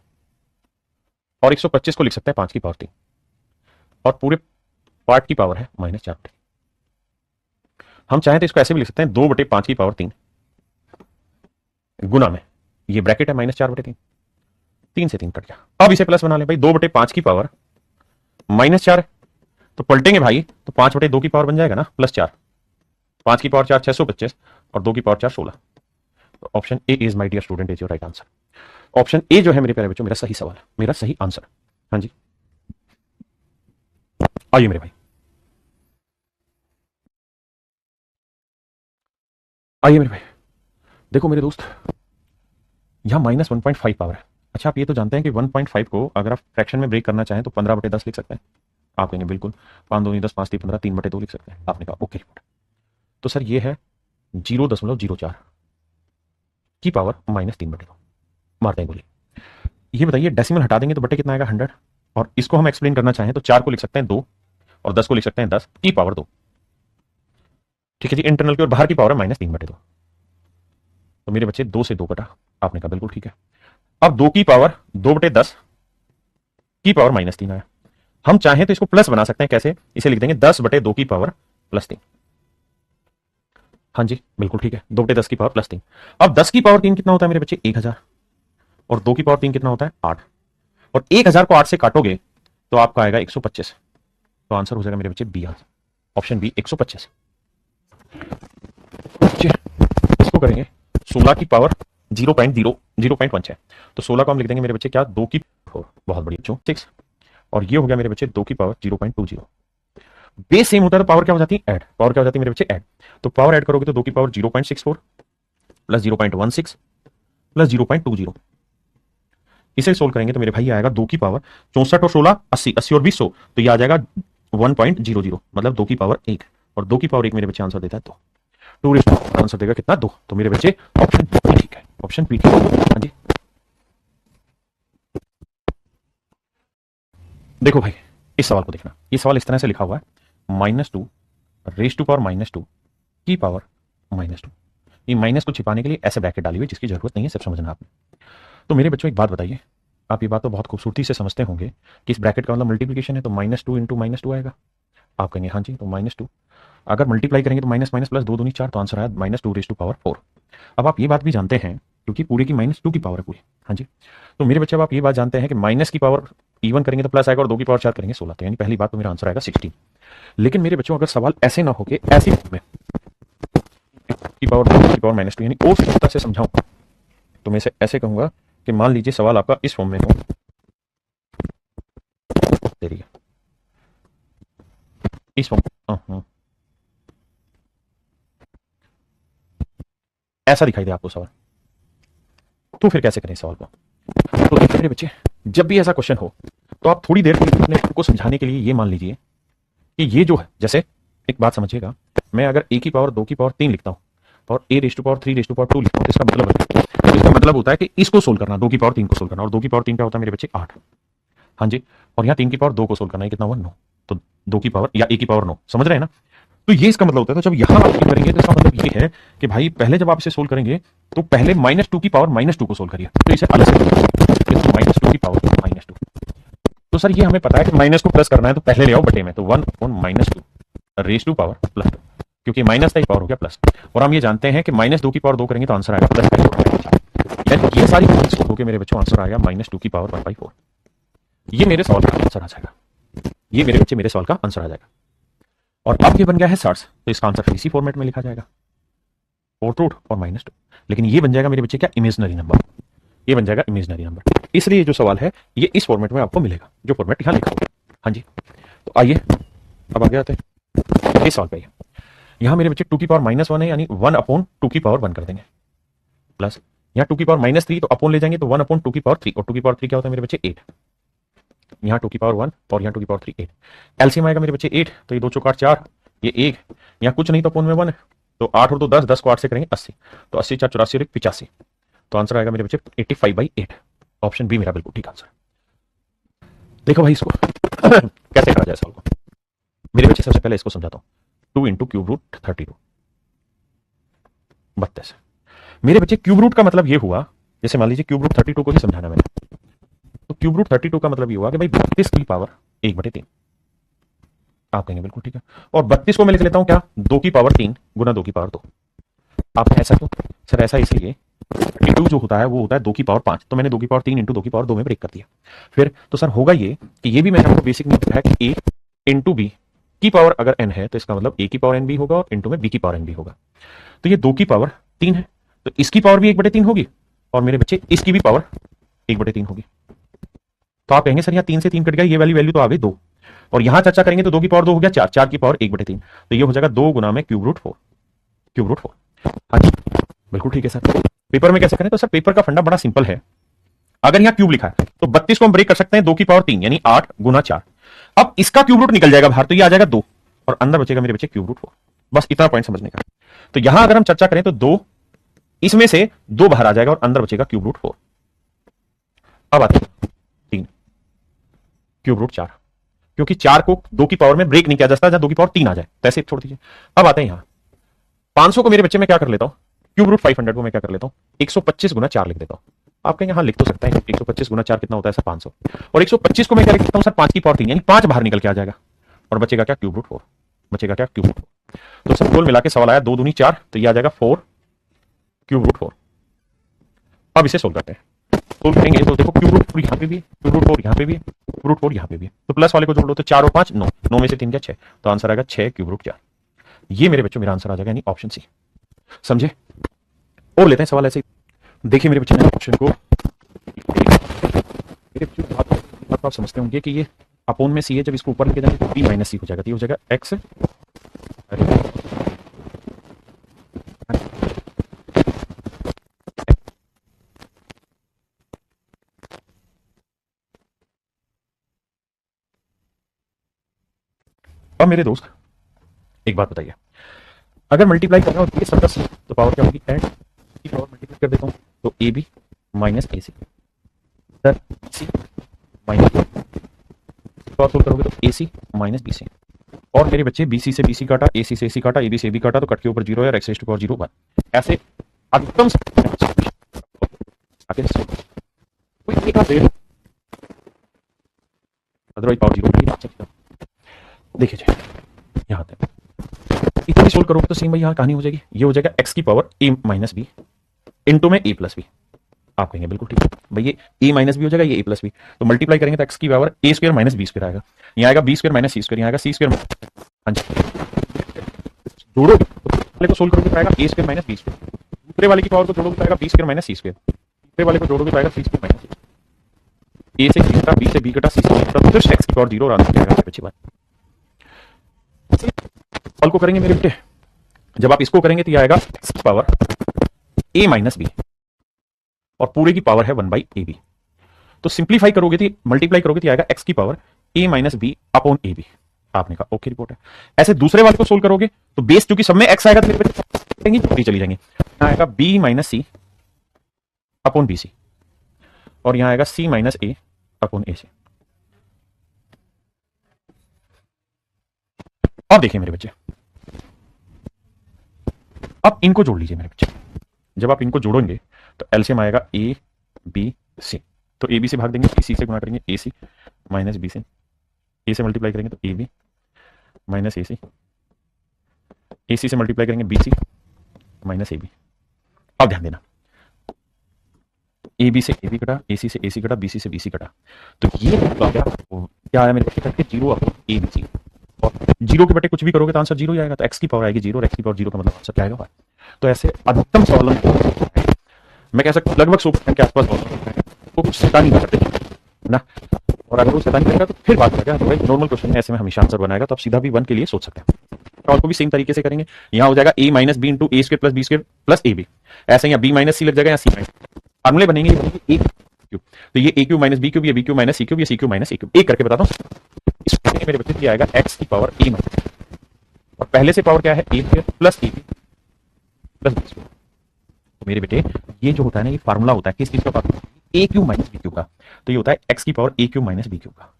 और 125 को लिख सकते हैं 5 की पावर 3, और पूरे पार्ट की पावर है -4। हम चाहें तो इसको ऐसे भी लिख सकते हैं 2/5 की पावर 3 गुना में, ये ब्रैकेट है -4/3, 3 से 3 कट गया। अब इसे प्लस बना लें भाई, 2/5 की पावर -4 है, तो पलटेंगे भाई तो 5/2 की पावर बन जाएगा ना, +4, 5 की पावर 4 625 और 2 की पावर 4 16। तो option A is my dear student is your right answer. Option A जो है मेरे प्यारे बच्चों मेरा सही सवाल है, मेरा सही आंसर। हाँ जी, आइए मेरे भाई, आइए मेरे भाई, देखो मेरे दोस्त, यहां -1.5 पावर है। अच्छा, आप ये तो जानते हैं कि 1.5 को अगर आप फ्रैक्शन में ब्रेक करना चाहें तो 15/10 लिख सकते हैं। आप कहेंगे बिल्कुल, 5 दूनी 10, 5 3 15, 3/2 लिख सकते हैं। आपने कहा ओके रिपोर्ट। तो सर ये है 0.04 की पावर -3/2, मारते हैं गोली। ये बताइए डेसिमल हटा देंगे तो बटे कितना आएगा, 100। और इसको हम एक्सप्लेन करना चाहें तो 4 को लिख सकते हैं 2 और 10 को लिख सकते हैं 10 की पावर 2। ठीक है जी, इंटरनल की और बाहर की पावर है -3/2। तो मेरे बच्चे 2 से 2 कटा, आपने कहा बिल्कुल ठीक है। अब 2 की पावर 2/10 की पावर -3 आया। हम चाहें तो इसको प्लस बना सकते हैं, कैसे, इसे लिख देंगे 10/2 की पावर +3। हाँ जी बिल्कुल ठीक है, 2/10 की पावर +3। अब 10 की पावर 3 कितना होता है मेरे बच्चे, 1000, और 2 की पावर 3 कितना होता है, 8, और 1000 को 8 से काटोगे तो आपका आएगा 125। तो आंसर हो जाएगा मेरे बच्चे बी आंसर, ऑप्शन बी 125। इसको करेंगे 16 की पावर 0.1 है, तो 16 को हम लिख देंगे मेरे बच्चे क्या, 2 की 4, बहुत बढ़िया 6, और ये हो गया मेरे बच्चे 2 की पावर 0.20। बेस सेम होता है तो पावर क्या हो जाती है, ऐड, पावर क्या हो जाती है मेरे बच्चे, ऐड। तो पावर ऐड करोगे तो 2 की पावर 0.64 प्लस 0.16 प्लस 0.20, इसे सोल्व करेंगे तो मेरे भाई आएगा 2 की पावर 64 और 16 80, 80 और 20 100, तो ये आ जाएगा 1.00, मतलब 2 की पावर 1, और 2 की पावर 1 मेरे बच्चे आंसर देता है 2, 2 आंसर देगा कितना, 2। तो मेरे बच्चे ऑप्शन बी ठीक है, ऑप्शन बी ठीक है। हाँ जी, देखो भाई इस सवाल को देखना, ये सवाल इस तरह से लिखा हुआ है, -2 रेज टू पावर -2 की पावर -2। ये माइनस को छिपाने के लिए ऐसे ब्रैकेट डाली हुई जिसकी जरूरत नहीं है, सिर्फ समझना आपने। तो मेरे बच्चों एक बात बताइए, आप ये बात तो बहुत खूबसूरती से समझते होंगे कि इस ब्रैकेट का मतलब मल्टीप्लीकेशन है, तो -2 इंटू -2 आएगा। आप कहेंगे हाँ जी, तो -2 अगर मल्टीप्लाई करेंगे तो माइनस माइनस प्लस 2 दूनी 4, तो आंसर आया -2 रेज टू पावर 4। अब आप ये बात भी जानते हैं क्योंकि पूरे की -2 की पावर है पूरी। हाँ जी, तो मेरे बच्चे अब आप ये बात जानते हैं कि माइनस की पावर इवन करेंगे तो प्लस आएगा और 2 की पावर 4 करेंगे 16, तो यानी पहली बात तो मेरा आंसर आएगा 16। लेकिन मेरे बच्चों अगर सवाल ऐसे ना हो कि ऐसी में की पावर 2 की पावर -2 यानी और स्पष्टता से समझाऊं तो मैं इसे ऐसे कहूंगा कि मान लीजिए सवाल आपका इस फॉर्म में हो, तेरी इस फॉर्म ऐसा दिखाई दे आपको सवाल, तो फिर कैसे करें सवाल को। तो देखिए मेरे बच्चे, जब भी ऐसा क्वेश्चन हो तो आप थोड़ी देर अपने को समझाने के लिए ये मान लीजिए कि ये जो है, जैसे एक बात समझिएगा, मैं अगर a की पावर 2 की पावर 3 लिखता हूं और a raise to power 3 raise to power 2 लिखता हूं, तो इसका मतलब होता है कि इसको सोल्व करना, 2 की पावर 3 को सोल्व करना, और 2 की पावर 3 क्या होता है मेरे बच्चे 8। हाँ जी, और यहाँ 3 की पावर 2 को सोल्व करना है, कितना हुआ 9, तो 2 की पावर या a की पावर 9, समझ रहे हैं ना। तो ये इसका मतलब होता है, तो जब यहां आप करेंगे तो इसका मतलब ये है कि भाई पहले जब आप इसे सोल्व करेंगे तो पहले -2 की पावर -2 को सोल्व करिए, तो इसे अलग से -2 की पावर -2। तो सर ये हमें पता है कि माइनस को प्लस करना है तो पहले ले आओ बटे में, तो 1 on -2 रेज टू पावर +2, क्योंकि माइनस का एक पावर हो गया प्लस, और हम ये जानते हैं कि -2 की पावर 2 करेंगे तो आंसर आएगा +4, यानी ये सारी चीज को के मेरे बच्चों आंसर आएगा -2 की पावर 1/4। ये मेरे सवाल का आंसर आ जाएगा, ये मेरे बच्चे मेरे सवाल का आंसर आ जाएगा। और अब ये बन गया है 60, तो इसका आंसर इसी फॉर्मेट में लिखा जाएगा, फोर्थ रूट और -2, लेकिन ये बन जाएगा मेरे बच्चे क्या, इमेजनरी नंबर, ये बन जाएगा इमेजनरी नंबर। इसलिए जो सवाल है ये इस फॉर्मेट में आपको मिलेगा, जो फॉर्मेट यहां लिखा हुआ है। हाँ जी, तो आइए अब आगे आते हैं इस सवाल पे। यहां मेरे बच्चे 2 की पावर -1 है, यानी 1/2 की पावर 1 कर देंगे, प्लस यहाँ 2 की पावर -3 तो अपोन ले जाएंगे तो 1/2 की पावर 3, और 2 की पावर 3 क्या होता है मेरे बच्चे 8, यहाँ 2 की पावर 1 और यहाँ 2 की पावर 3 8, एलसीएम आएगा मेरे बच्चे 8, तो ये 2 चौक 8 4, ये 1, यहाँ कुछ नहीं तो अपोन में 1 है, तो 8 और 2 10, 10 को 8 से करेंगे 80, तो 80 4 84 और 85, तो आंसर आएगा मेरे बच्चे 85/8, ऑप्शन बी मेरा बिल्कुल ठीक आंसर। देखो भाई इसको कैसे करा जाए सवाल को, मेरे बच्चे सबसे पहले इसको समझाता हूं, 2 इंटू क्यूब रूट 32 32। मेरे बच्चे क्यूब रूट का मतलब ये हुआ, जैसे मान लीजिए क्यूब रूट 32 को ही समझाना मैंने, तो क्यूब रूट 32 का मतलब ये हुआ कि भाई 32 की पावर 1/3, आप कहेंगे बिल्कुल ठीक है। और 32 को मैं लिख लेता हूं क्या, 2 की पावर 3 गुना 2 की पावर 2। आप ऐसा क्यों सर, ऐसा इसलिए 32 जो होता है वो होता है 2 की पावर 5, तो मैंने 2 की पावर 3 इंटू 2 की पावर 2 में ब्रेक कर दिया। फिर तो सर होगा ये कि ये भी मैंने आपको बेसिक में बताया कि a इंटू बी की पावर अगर n है तो इसका मतलब a की पावर n भी होगा और इंटू में b की पावर n भी होगा। तो ये 2 की पावर 3 है तो इसकी पावर भी 1/3 होगी और मेरे बच्चे इसकी भी पावर 1/3 होगी। तो आप कहेंगे सर यहाँ 3 से 3 कट गया, ये वाली वैल्यू तो आ गई 2, और यहां चर्चा करेंगे तो 2 की पावर 2 हो गया 4, 4 की पावर 1/3, तो ये हो जाएगा 2 गुना में क्यूब रूट 4, क्यूब रूट 4। हाँ जी बिल्कुल ठीक है सर। पेपर में कैसे करें, तो सर पेपर का फंडा बड़ा सिंपल है। अगर यहाँ क्यूब लिखा है तो 32 को हम ब्रेक कर सकते हैं 2 की पावर 3 यानी 8 गुना 4। अब इसका क्यूब रूट निकल जाएगा बाहर तो ये आ जाएगा 2 और अंदर बचेगा मेरे बच्चे क्यूब रूट 4। बस इतना पॉइंट समझने का। तो यहां अगर हम चर्चा करें तो 2 इसमें से 2 बाहर आ जाएगा और अंदर बचेगा क्यूब रूट 4। अब आते हैं 3 क्यूब रूट 4, क्योंकि 4 को 2 की पावर में ब्रेक नहीं किया जा सकता जहां 2 की पावर 3 आ जाए, तो ऐसे छोड़ दीजिए। अब आते हैं यहां 500 को मेरे बच्चे में क्या कर लेता हूं, क्यूब रूट 500 को मैं क्या कर लेता हूं 125 गुना 4 लिख देता हूं। आप कहेंगे हाँ लिख तो सकता है, 125 गुना 4 कितना होता है सर 500, और 125 को मैं क्या लिख सकता हूं सर 5 की पावर 3 यानी 5 बाहर निकल के आ जाएगा और बचेगा क्या क्यूब रूट 4, बचेगा क्या क्यूब रूट 4। तो सब कुल मिला के सवाल आया 2 दूनी 4, तो ये आ जाएगा 4 क्यूब रूट 4। अब इसे सोल्व करते हैं, सोल्व करेंगे तो देखो क्यूब रूट 4 यहाँ पे भी है, क्यूब रूट 4 यहाँ पे भी है, क्यूब रूट 4 यहाँ पे भी है, तो प्लस वाले को जोड़ लो तो 4 और 5 9, 9 में से 3 क्या 6, तो आंसर आएगा 6 क्यूब रूट 4। ये मेरे बच्चों मेरा आंसर आ जाएगा यानी ऑप्शन सी। समझे? और लेते हैं सवाल ऐसे। देखिए मेरे बच्चे ने ऑप्शन को, मेरे बच्चों बात आप समझते होंगे कि ये अपोन में सी है, जब इसको ऊपर लेके जाएंगे तो बी माइनस सी हो जाएगा, तो ये हो जाएगा एक्स। अब मेरे दोस्त एक बात बताइए, अगर मल्टीप्लाई करना हो ये सब सी तो पावर क्या होगी, एड की पावर मल्टीप्लाई कर देता हूँ तो a b minus a c, sir c minus power solve करोगे तो ए सी माइनस बी सी, और मेरे बच्चे बी सी से बी सी काटा, ए सी से ए सी काटा, ए बी से ए बी काटा, तो कट के ऊपर 0 है, एक्स रेज़ टू पावर 0 1, ऐसे अधिकतम कोई एक अदरवाइज पावर 0 नहीं बात चलता। देखिए यहाँ तक इतना भी सोल्व करोगे तो सेम भाई यहाँ कहानी हो जाएगी, ये हो जाएगा एक्स की power a minus B into में ए प्लस बी। आप कहेंगे बिल्कुल ठीक है भाई, ये ए माइनस बी हो जाएगा, ये ए प्लस बी, तो मल्टीप्लाई करेंगे तो एक्स की पावर ए स्क्वायर माइनस बी स्क्वायर आएगा, यहाँ आएगा बी स्क्वायर माइनस सी स्क्वायर, यहाँ आएगा सी स्क्वायर। हाँ जी जोड़ोगे वाले को सोल्व करोगे तो आएगा ए स्क्वायर माइनस बी स्क्वायर, दूसरे वाले की पावर को जोड़ोगे तो आएगा बी स्क्वायर माइनस सी स्क्वायर, तीसरे वाले को जोड़ोगे तो आएगा सी स्क्वायर माइनस, ए से बी कटा, बी से बी कटा, सी से बी कटा, तो फिर एक्स की पावर 0 और आंसर आएगा। अच्छी बात। सॉल्व को करेंगे मेरे बेटे, जब आप इसको करेंगे तो ये आएगा एक्स की पावर ए माइनस बी और पूरे की पावर है 1/ab, तो सिंप्लीफाई करोगे तो मल्टीप्लाई करोगे तो आएगा एक्स की power a minus b upon a b. आपने कहा ओके रिपोर्ट है। ऐसे दूसरे वाले को सोल्व करोगे तो बेस क्योंकि सब में एक्स आएगा तो चली जाएंगे, यहाँ आएगा बी माइनस सी अपॉन बी सी और यहाँ आएगा सी माइनस ए अपॉन ए सी। अब देखिए मेरे बच्चे, अब इनको जोड़ लीजिए मेरे बच्चे, जब आप इनको जोड़ेंगे तो एलसीएम आएगा ए बी सी, तो ए बी से भाग देंगे, सी से गुणा करेंगे ए सी माइनस बी सी, ए से मल्टीप्लाई करेंगे तो ए बी माइनस ए सी से मल्टीप्लाई करेंगे b c minus a b. अब ध्यान देना, ए बी से ए बी कटा, ए से ए सी कटा, बी सी से बी सी कटा, तो ये क्या आया मेरे बच्चे, 0 ए बी सी, और 0 के बटे कुछ भी करोगे तो आंसर 0 ही आएगा, तो एक्स की पावर आएगी 0 और एक्स की पावर 0 का मतलब आंसर क्या आएगा। तो ऐसे अधिकतम सवालों मैं कह सकता हूँ लगभग 100% के आसपास वो कुछ शैतानी करते ना, और अगर वो शैतानी करेगा तो फिर बात करेगा, तो भाई नॉर्मल क्वेश्चन ऐसे में हमेशा आंसर बनाएगा, तो आप सीधा भी 1 के लिए सोच सकते हैं। सवाल को भी सेम तरीके से करेंगे, यहाँ हो जाएगा A minus B into A square plus B square plus A B, ऐसे यहाँ बी माइनस सी लग जाएगा, यहाँ सी माइनस, फार्मूले बनेंगे ए क्यूब, तो ये ए क्यूब माइनस बी क्यूब, ये बी क्यूब माइनस सी क्यूब, ये सी क्यूब माइनस ए क्यूब। एक करके बताता हूँ, इसको मेरे बच्चे दिया आएगा एक्स की पावर ए माइनस, और पहले से पावर क्या है A square plus A B plus B square. तो मेरे बेटे ये जो होता है ना, ये फार्मूला होता है किस चीज का, ए क्यूब माइनस बी क्यूब का, तो ये होता है एक्स की पावर ए क्यूब माइनस बी क्यूब का।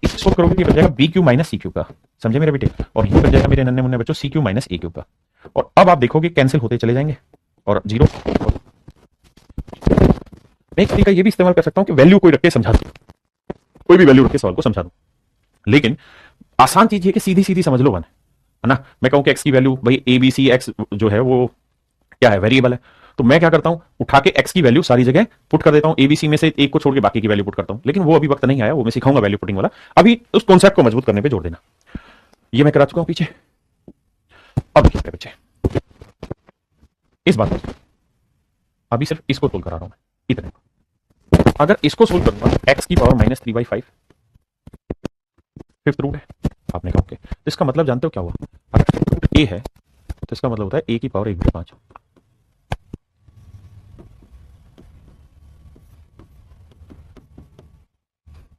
इसे सोल्व करोगे ये बन जाएगा बी क्यूब माइनस सी क्यूब का, समझे मेरे बेटे, और ये बन जाएगा मेरे नन्हे मुन्ने बच्चों सी क्यूब माइनस ए क्यूब का। और अब आप देखोगे कैंसिल होते चले जाएंगे और 0। मैं एक तरीका ये भी इस्तेमाल कर सकता हूं कि वैल्यू कोई रख के समझा दूं, कोई भी वैल्यू रख के सवाल को समझा दूं, लेकिन आसान चीज है कि सीधी सीधी समझ लो वन है ना। मैं कहूं कि एक्स की वैल्यू भाई ए बी सी एक्स जो है वो क्या है, वेरिएबल है। तो मैं क्या करता हूं, उठा के एक्स की वैल्यू सारी जगह पुट कर देता हूं, एबीसी में से एक को छोड़ के बाकी की वैल्यू पुट करता हूं। लेकिन वो अभी वक्त नहीं आया, वो मैं सिखाऊंगा वैल्यू पुटिंग वाला। अभी उस कॉन्सेप्ट को मजबूत करने पे जोर देना। ये मैं करा चुका हूं पीछे। अब क्या बच्चे इस बात को, अभी सिर्फ इसको सोल्व करा रहा हूं मैं, इतने। अगर इसको सोल्व करूंगा एक्स की पावर -3/5 फिफ्थ रूट है। आपने कहा ओके, तो इसका मतलब जानते हो क्या हुआ, अगर फिफ्थ रूट ए है तो इसका मतलब होता है ए की पावर 1/5।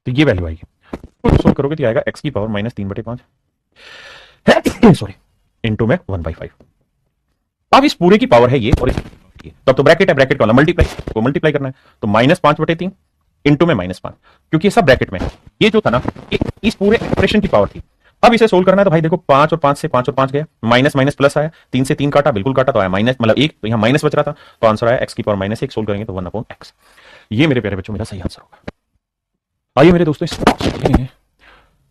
तो ये वैल्यू आएगी, तो सोल्व करोगे तो आएगा एक्स की पावर -3/5 सॉरी इंटू में 1/5। अब इस पूरे की पावर है ये और इस तब तो ब्रैकेट है, ब्रैकेट वाला मल्टीप्लाई को मल्टीप्लाई करना है, तो -5/3 इंटू में -5, क्योंकि ये सब ब्रैकेट में है। ये जो था ना इस पूरे एक्सप्रेशन की पावर थी। अब इसे सोल्व करना है तो भाई देखो 5 और 5 से 5 और 5 गया, माइनस माइनस प्लस आया, 3 से 3 काटा, बिल्कुल काटा तो आया माइनस, मतलब 1, तो यहाँ माइनस बच रहा था, तो आंसर आया एक्स की पावर -1। सोल्व करेंगे तो 1/x। ये मेरे प्यारे बच्चों मेरा सही आंसर होगा। आइए मेरे दोस्तों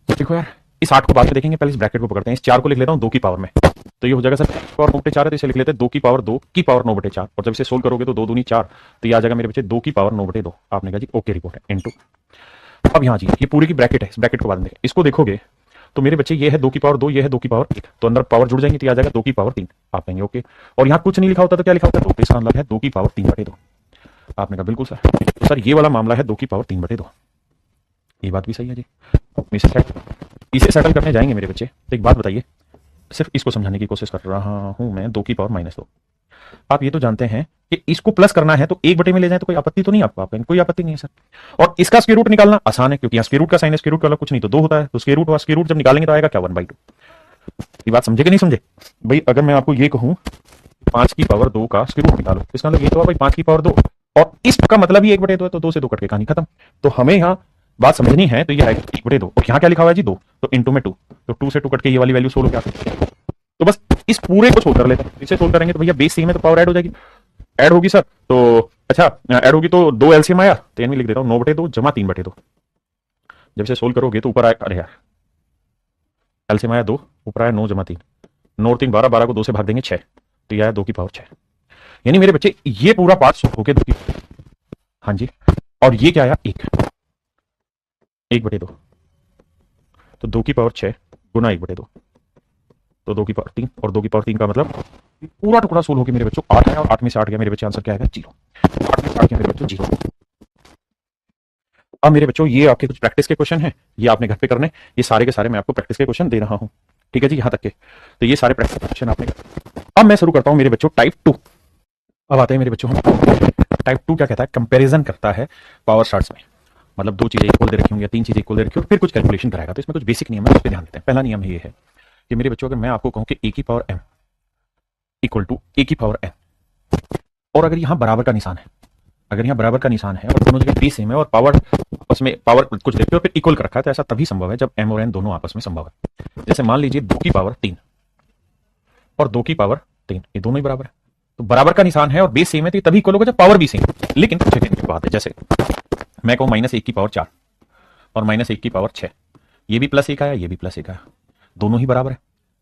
देखो यार, इस 8 को बाद में देखेंगे, पहले इस ब्रैकेट को पकड़ते हैं। इस 4 को लिख लेता हूं 2 की पावर में, तो ये हो जाएगा सर पावर 9/4 है, तो इसे लिख लेते हैं 2 की पावर 9/4। और जब इसे सोल्व करोगे तो 2 दूनी 4, तो ये आ जाएगा मेरे बच्चे 2 की पावर 9/2। आपने कहा जी ओके रिपोर्ट है इनटू। अब यहाँ जी ये पूरी की ब्रैकेट है, इस ब्रैकेट को बाद में इसको देखोगे तो मेरे बच्चे ये है 2 की पावर 2, ये है 2 की पावर 1, तो अंदर पावर जुड़ जाएंगे तो आ जाएगा 2 की पावर 3। आप कहेंगे ओके, और यहाँ कुछ नहीं लिखा होता तो क्या लिखा होता, तो इसका मतलब है 2 की पावर 3/2। आपने कहा बिल्कुल सर, तो सर ये वाला मामला है 2 की पावर 3/2। ये बात भी सही है जी। इसे सेटल करने जाएंगे मेरे बच्चे, तो एक बात बताइए, सिर्फ इसको समझाने की कोशिश कर रहा हूं मैं, 2 की पावर -2। आप ये तो जानते हैं कि इसको प्लस करना है तो 1/2 में ले जाए तो कोई आपत्ति तो नहीं आपको, आप कोई आपत्ति नहीं है सर। और इसका स्क्वायर रूट निकालना आसान है, क्योंकि यहाँ स्क्वायर रूट का साइन है, स्क्वायर रूट का अलग कुछ नहीं, तो 2 होता है, तो स्क्वायर रूट और स्क्वायर रूट जब निकालेंगे तो आएगा क्या 1/2। ये बात समझे कि नहीं समझे भाई? अगर मैं आपको ये कहूं 5 की पावर 2 का स्क्वायर रूट निकालो, इसका मतलब ये तो भाई 5 की पावर 2, और इसका मतलब ही 1/2 है, तो 2 से 2 कट के कहानी खत्म। तो हमें यहाँ बात समझनी है, तो ये है 1/2, और यहाँ क्या लिखा हुआ है जी 2, तो इंटू में 2, तो 2 से 2 कट के ये वाली वैल्यू सोल्व क्या, तो बस इस पूरे को सोल्व कर लेते हैं। इसे सोल्व करेंगे तो भैया बेस सेम है तो पावर ऐड हो जाएगी, ऐड होगी सर, तो अच्छा ऐड होगी तो 2 एलसीएम आया, तो यानी लिख देता हूं 9/2 जमा 3/2। जब इसे सोल्व करोगे तो ऊपर आया, अरे यार एलसीएम आया 2, ऊपर आया 9 जमा 3, 9 और 3 12, 12 को 2 से भाग देंगे 6, तो यह आया 2 की पावर 6। यानी मेरे बच्चे ये पूरा पार्ट सोल्व होके 2 की, हाँ जी, और ये क्या आया 1/2, तो 2 की पावर 6 गुना 1/2, तो 2 की पावर 3, और 2 की पावर 3 का मतलब पूरा टुकड़ा सोल्व होकर मेरे बच्चों 8 आया, और 8 में से 8 गया मेरे बच्चे, आंसर क्या आएगा 0। 8 में से 8 गया मेरे बच्चों 0। अब मेरे बच्चों ये आपके कुछ प्रैक्टिस के क्वेश्चन हैं, ये आपने घर पे करने, ये सारे के सारे मैं आपको प्रैक्टिस के क्वेश्चन दे रहा हूं, ठीक है जी, यहां तक के, तो ये सारे प्रैक्टिस क्वेश्चन आपने अब मैं शुरू करता हूं मेरे बच्चों टाइप 2। अब आते हैं मेरे बच्चों, टाइप 2 क्या कहता है, कंपैरिजन करता है पावर चार्ट्स में, मतलब 2 चीजें इक्वल दे रखी होंगी या 3 चीजें इक्वल दे रखी हो, फिर कुछ कैलकुलेशन कराएगा। तो इसमें कुछ बेसिक नियम है, उस पर ध्यान देते हैं। पहला नियम ये है कि मेरे बच्चों, अगर मैं आपको कहूं कि ए की पावर m इक्वल टू ए की पावर n, और अगर यहां बराबर का निशान है, अगर यहां बराबर का निशान है और दोनों जगह बेस सेम है और पावर आपस में पावर कुछ देखते हो फिर इक्वल कर रखा है, तो ऐसा तभी संभव है जब m और n दोनों आपस में संभव है। जैसे मान लीजिए 2 की पावर 3 और 2 की पावर 3, ये दोनों ही बराबर है, तो बराबर का निशान है और बेस सेम है, तो तभी इक्वल होगा जब पावर भी सेम। लेकिन कुछ सेकंड की बात है, जैसे मैं कहूं -1 की पावर 4 और -1 की पावर 6, ये भी +1 आया, ये भी +1 आया, दोनों ही बराबर है,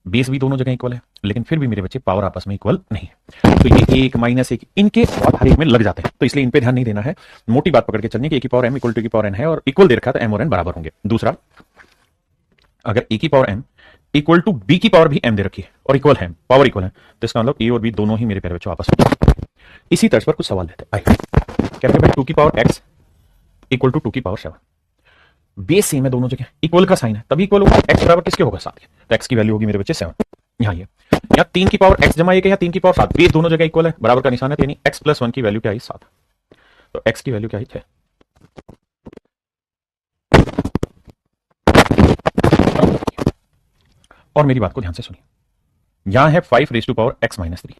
बेस भी दोनों जगह इक्वल है, लेकिन फिर भी मेरे बच्चे पावर आपस में इक्वल नहीं है। तो ये 1 -1 इनके बाद हर एक में लग जाते हैं, तो इसलिए इन पे ध्यान नहीं देना है, मोटी बात पकड़ के चलनी कि ए की पावर m इक्वल टू की पावर n है और इक्वल दे रखा है, तो m और n बराबर होंगे। दूसरा, अगर ए की power m equal to b की पावर भी m दे रखी है और इक्वल है, पावर इक्वल है, तो इसका मतलब ए और बी दोनों ही मेरे प्यारे बच्चों आपस में। इसी तर्ज पर कुछ सवाल लेते हैं। कहते हैं भाई 2 की पावर x इक्वल टू 2 की पावर 7, बेस सेम है दोनों जगह, इक्वल का साइन है, तभी इक्वल होगा। x बराबर किसके होगा 7 के, तो x की वैल्यू होगी मेरे बच्चे 7। यहाँ ये या 3 की पावर x जमा 1 है या 3 की पावर 7, बेस दोनों जगह इक्वल है, बराबर का निशान है, तो यानी x + 1 की वैल्यू क्या है 7, तो x की वैल्यू क्या है 6। और मेरी बात को ध्यान से सुनिए, यहां है 5⁻⁻x-3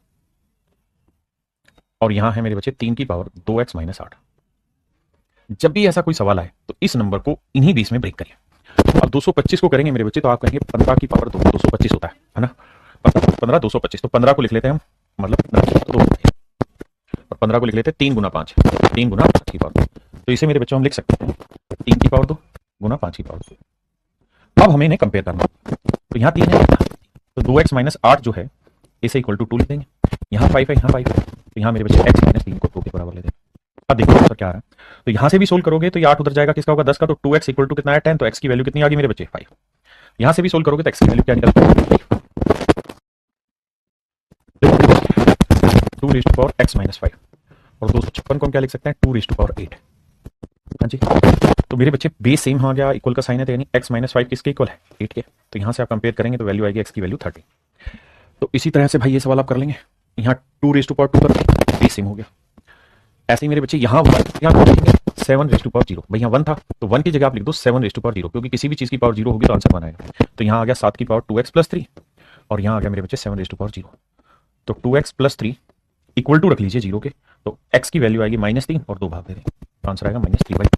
और यहां है मेरे बच्चे 3 की पावर 2x - 8। जब भी ऐसा कोई सवाल आए तो इस नंबर को इन्हीं बीस में ब्रेक करिए। अब 225 को करेंगे मेरे बच्चे, तो आप कहेंगे 15 की पावर 225 होता है ना, 15 225, तो 15 को लिख लेते हैं हम, मतलब 2 और 15 को लिख लेते हैं 3 × 5, 3 × 5 की पावर। तो इसे मेरे बच्चों हम लिख सकते हैं 3 की पावर 2 × 5 की पावर 2। अब हमें इन्हें कंपेयर करना, तो यहाँ 3 है, तो 2x माइनस 8 जो है इसे इक्वल टू 2 लिख देंगे। यहाँ 5 है, यहाँ 5 है, तो यहाँ मेरे बच्चे x माइनस 3 को 2 के बराबर ले देंगे। अब देखो आंसर क्या आ रहा है, तो यहाँ से भी सोल्व करोगे तो ये 8 उधर जाएगा, किसका होगा 10 का, तो 2x इक्वल टू कितना है 10, तो x की वैल्यू कितनी आ गई मेरे बच्चे 5। यहाँ से भी सोल्व करोगे तो x की वैल्यू क्या निकल 2 raise to power x minus 5, और 256 को हम क्या लिख सकते हैं 2 रेज़ टू पावर 8। हाँ जी, तो मेरे बच्चे बेस सेम आ गया, इक्वल का साइन है, तो यानी x माइनस 5 किसके इक्वल है 8 के, तो यहाँ से आप कंपेयर करेंगे तो वैल्यू आएगी x की वैल्यू 30। तो इसी तरह से भाई ये सवाल आप कर लेंगे, यहाँ 2 रेज़ टू पावर 2 कर बेस सेम हो गया। ऐसे ही मेरे बच्चे यहाँ 7 रेज़ टू पावर 0, भाई यहाँ 1 था तो 1 की जगह आप लिख दो 7 रेज़ टू पावर 0, क्योंकि किसी भी चीज़ की पावर 0 होगी तो आंसर 1 आएगा। तो यहाँ आ गया 7 की पावर 2x प्लस 3, और यहाँ आ गया मेरे बच्चे 7 रेज़ टू पावर 0, तो 2x प्लस 3 इक्वल टू रख लीजिए 0 के, तो x की वैल्यू आएगी -3 और 2 भाग दे दें, तो आंसर आएगा -3/2।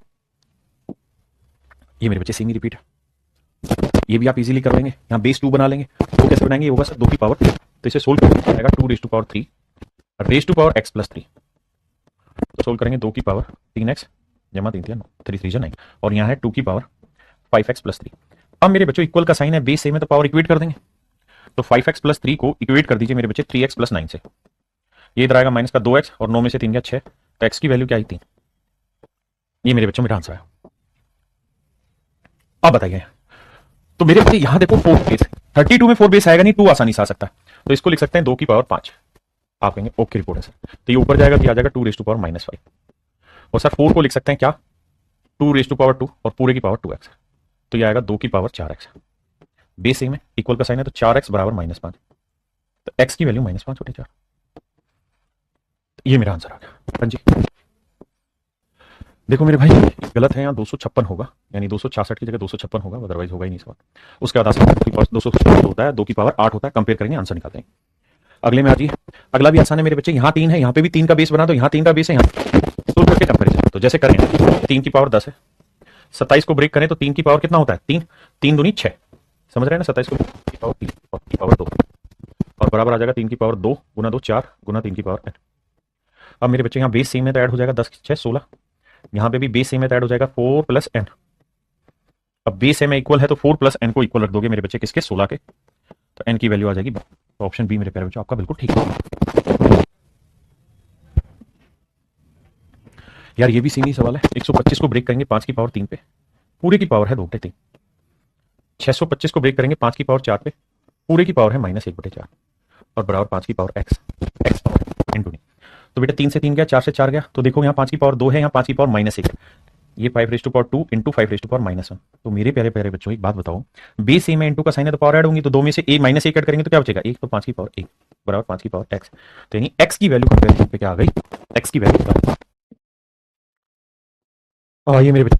ये मेरे बच्चे सेम ही रिपीट है, ये भी आप इजीली कर लेंगे। यहाँ बेस 2 बना लेंगे, तो कैसे बनाएंगे, ये होगा सर 2 की पावर 3, तो इसे सोल्व करना आएगा 2 raise to power 3 raise to power x plus 3, तो सोल्व करेंगे 2 की पावर 3x जमा 3 3 3 3 9, और यहाँ है 2 की पावर 5x प्लस 3। अब मेरे बच्चों इक्वल का साइन है, बेस सेम है, तो पावर इक्वेट कर देंगे, तो 5x प्लस 3 को इक्वेट कर दीजिए मेरे बच्चे 3x प्लस 9 से, ये इधर आएगा माइनस का 2x, और 9 में से 3 गया 6, तो x की वैल्यू क्या आई 3। ये मेरे बच्चों मेरा आंसर है। अब बताइए, तो मेरे बच्चे यहाँ देखो 4 बेस, 32 में 4 बेस आएगा नहीं, 2 आसानी से आ सकता है, तो इसको लिख सकते हैं 2 की पावर 5। आप कहेंगे ओके रिपोर्ट है सर, तो ये ऊपर जाएगा तो आ जाएगा 2 रेज़ टू पावर -5, और सर 4 को लिख सकते हैं क्या 2 रेज़ टू पावर 2 और पूरे की पावर 2x, तो ये आएगा 2 की पावर 4x। बेस सेम है, इक्वल का साइन है, तो 4x बराबर -5, तो x की वैल्यू -5/4, ये मेरा आंसर आ गया। हाँ जी, देखो मेरे भाई गलत है, यहाँ 256 होगा, यानी 266 की जगह 256 होगा, अदरवाइज होगा ही नहीं सवाल। उसके बाद 256 होता है, 2 की पावर 8 होता है, कंपेयर करेंगे आंसर निकालते हैं। अगले में आ जाइए, अगला भी आसान है मेरे बच्चे, यहाँ 3 है, यहाँ पे भी 3 का बेस बना दो, यहाँ 3 का बेस है, यहाँ सोल्व करके कंपेरिजन, तो जैसे करें 3 की पावर 10 है, 27 को ब्रेक करें तो 3 की पावर कितना होता है 3, 3 दूनी 6, समझ रहे हैं ना, 27 को की पावर 3 और की पावर 2, और बराबर आ जाएगा 3 की पावर 2 गुना 2 4 गुना 3 की पावर n। अब मेरे बच्चे यहाँ बेस सेम है तो ऐड हो जाएगा 10 6 16, यहाँ पे भी बेस सेम है तो ऐड हो जाएगा 4 प्लस n। अब बेस सेम इक्वल है तो 4 प्लस n को इक्वल रख दोगे मेरे बच्चे किसके 16 के, तो n की वैल्यू आ जाएगी, तो ऑप्शन बी मेरे प्यारे बच्चों आपका बिल्कुल ठीक है। यार ये भी सेम ही सवाल है, 125 को ब्रेक करेंगे 5 की पावर 3 पे, पूरे की पावर है 2/3, 625 को ब्रेक करेंगे 5 की पावर 4 पे, पूरे की पावर है -1/4, और बराबर 5 की पावर x पावर इंटू, तो बेटा 3 से 3 गया, 4 से 4 गया, तो देखो यहाँ 5 की पावर 2 है, यहाँ 5 की पावर -1, ये 5 raise to power 2 into 5 raise to power -1। तो मेरे प्यारे प्यारे बच्चों एक बात बताओ, बेस सेम है, इंटू का साइन है, तो पावर ऐड होंगी, तो 2 में से -1 ऐड करेंगे तो क्या बचेगा 1, तो 5 की पावर 1 बराबर 5 की पावर x, तो यानी x की वैल्यू कंपेरिजन पे क्या आ गई, x की वैल्यू। ये मेरे बच्चे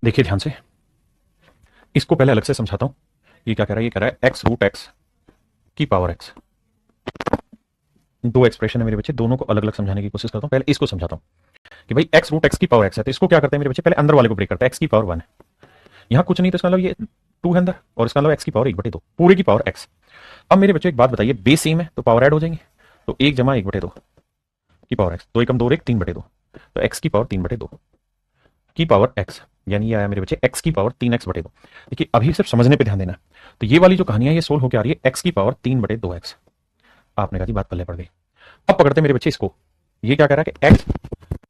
देखिए ध्यान से, इसको पहले अलग से समझाता हूँ। ये क्या कह रहा है, ये कह रहा है x√x की पावर x, दो एक्सप्रेशन है मेरे बच्चे, दोनों को अलग अलग समझाने की कोशिश करता हूँ। पहले इसको समझाता हूँ कि भाई x√x की पावर x है, तो इसको क्या करते हैं मेरे बच्चे, पहले अंदर वाले को ब्रेक करते हैं, x की पावर 1 है, यहाँ कुछ नहीं, तो इसका मतलब ये 2 है अंदर, और इसका मतलब x की पावर 1/2 पूरे की पावर x। अब मेरे बच्चे एक बात बताइए, बेस सेम है तो पावर ऐड हो जाएंगे, तो 1 जमा 1/2 की पावर x, 2 एकम 2 1 3/2, तो x की पावर 3/2 की पावर x, यानी ये आया मेरे बच्चे x की पावर 3x/2। देखिए अभी सिर्फ समझने पे ध्यान देना, तो ये वाली जो कहानियां ये सोल्व होकर आ रही है x की पावर 3/2x। आपने कहा जी बात पल्ले पड़ गई। अब पकड़ते मेरे बच्चे इसको, ये क्या कह रहा है कि x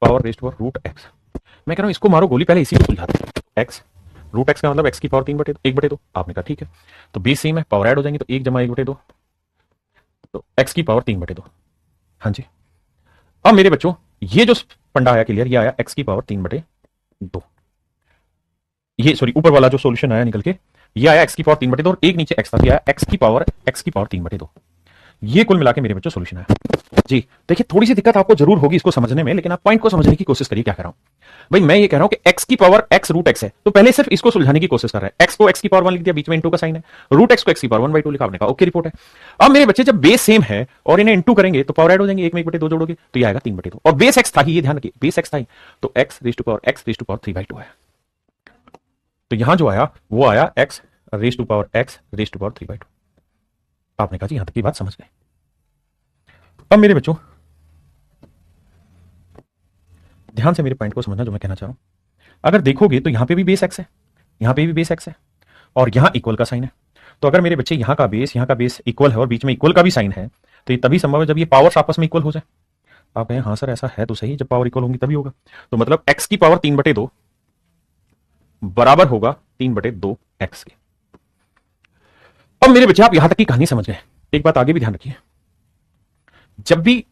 power raise to power √x, मैं कह रहा हूं इसको मारो गोली, पहले इसी को सुलझाते हैं। x√x का मतलब x की पावर 1/2। आपने कहा ठीक है, तो बेस सेम है, पावर ऐड हो जाएंगे, तो 1 जमा 1/2, तो x की पावर 3/2। हाँ जी, अब मेरे बच्चों ये जो पंडा आया क्लियर, ये आया x की पावर 3/2, ये सॉरी ऊपर वाला जो सॉल्यूशन आया निकल के, ये आया x की पावर 3/2, और एक नीचे x था, ये आया x की पावर 3/2। ये कुल मिला के मेरे बच्चों सॉल्यूशन आया जी। देखिए थोड़ी सी दिक्कत आपको जरूर होगी इसको समझने में, लेकिन आप पॉइंट को समझने की कोशिश करिए। क्या कह रहा हूं भाई, मैं ये कह रहा हूं कि x की पावर x√x है, तो पहले सिर्फ इसको सुलझाने की कोशिश कर रहा है, x को x की पावर 1 लिख दिया, बीच में इंटू का साइन है, √x को x की पावर 1/2 लिखा, आपने कहा ओके रिपोर्ट है। अब मेरे बच्चे जब बेस सेम है और इन्हें इंटू करेंगे तो पावर ऐड हो जाएंगे, 1 में 1/2 जोड़ोगे तो ये आएगा 3/2, और बेस x था ही, ये ध्यान रखिए बेस x था ही, तो x रेज़ टू पावर 3/2 है। तो यहां जो आया वो आया x रेज़ टू पावर 3/2। आपने कहा जी यहां तक की बात समझ गए। अब मेरे बच्चों ध्यान से मेरे पॉइंट को समझना जो मैं कहना चाह रहा हूं। अगर देखोगे तो यहां पे भी बेस x है, यहां पे भी बेस x है, और यहां इक्वल का साइन है, तो अगर मेरे बच्चे यहाँ का बेस इक्वल है और बीच में इक्वल का भी साइन है, तो ये तभी संभव है जब ये पावर्स आपस में इक्वल हो जाए। आप कहें हाँ सर ऐसा है तो सही, जब पावर इक्वल होंगी तभी होगा। तो मतलब x की पावर 3/2 बराबर होगा 3/2 x के। अब मेरे बच्चे आप यहां तक की कहानी समझ गए। एक बात आगे भी ध्यान रखिए, जब भी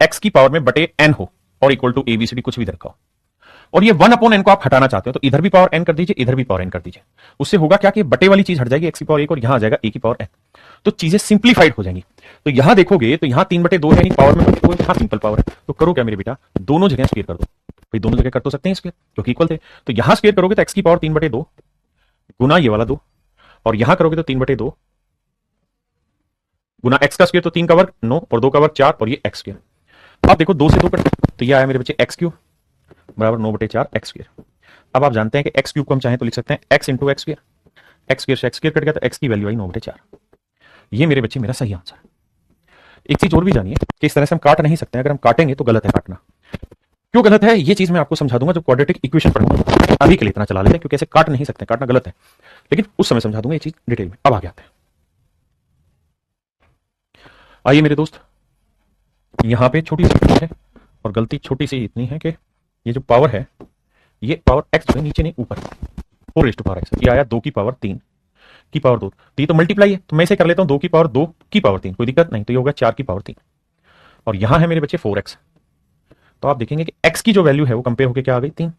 x की पावर में बटे n हो और इक्वल टू ABCD कुछ भी रखा हो, और ये 1/n को आप हटाना चाहते हो, तो इधर भी पावर n कर दीजिए, इधर भी पावर n कर दीजिए। उससे होगा क्या कि बटे वाली चीज हट जाएगी, x की पावर 1 और यहां आ जाएगा a की पावर n, तो चीजें सिंप्लीफाइड हो जाएंगी। तो यहां देखोगे तो यहां 3/2 है, पावर में बटे 2, यहां सिंपल पावर है। तो करो क्या मेरे बेटा, दोनों जगह स्क्वायर कर दो। भाई दोनों जगह कर तो सकते हैं स्क्वायर क्योंकि इक्वल थे। तो यहां स्क्वायर करोगे तो x की पावर 3/2 गुना ये वाला 2, और यहां करोगे तो 3/2 गुना x का स्क्वायर, तो 3 का वर्ग 9 और 2 का वर्ग 4 और ये x स्क्वायर। अब देखो 2 से 2 कट, तो ये आया मेरे बच्चे x क्यूब बराबर 9/4 x स्क्वायर। अब आप जानते हैं कि x क्यूब को हम चाहें तो लिख सकते हैं x into x square, x square से x स्क्वायर कट गया तो x की वैल्यू आई 9/4। ये मेरे बच्चे मेरा सही आंसर है। एक चीज और भी जानिए कि इस तरह से हम काट नहीं सकते हैं, अगर हम काटेंगे तो गलत है काटना। क्यों गलत है ये चीज मैं आपको समझा दूंगा जब क्वाड्रेटिक इक्वेशन पढ़ूंगा। अभी के लिए इतना चला लेते हैं क्योंकि ऐसे काट नहीं सकते, काटना गलत है, लेकिन उस समय समझा दूंगा ये चीज डिटेल में। अब आगे आते हैं। आइए मेरे दोस्त, यहां पे छोटी सी है और गलती छोटी सी इतनी है कि ये जो पावर है ये पावर x जो है नीचे नहीं ऊपर, 4 पावर x, ये आया 2 की पावर 3 की पावर 2, तो ये तो मल्टीप्लाई है, तो मैं इसे कर लेता हूं 2 की पावर 2 की पावर 3, कोई दिक्कत नहीं। तो ये होगा 4 की पावर 3 और यहां है मेरे बच्चे 4x। तो आप देखेंगे कि x की जो वैल्यू है वो कंपेयर होकर क्या आ गई 3,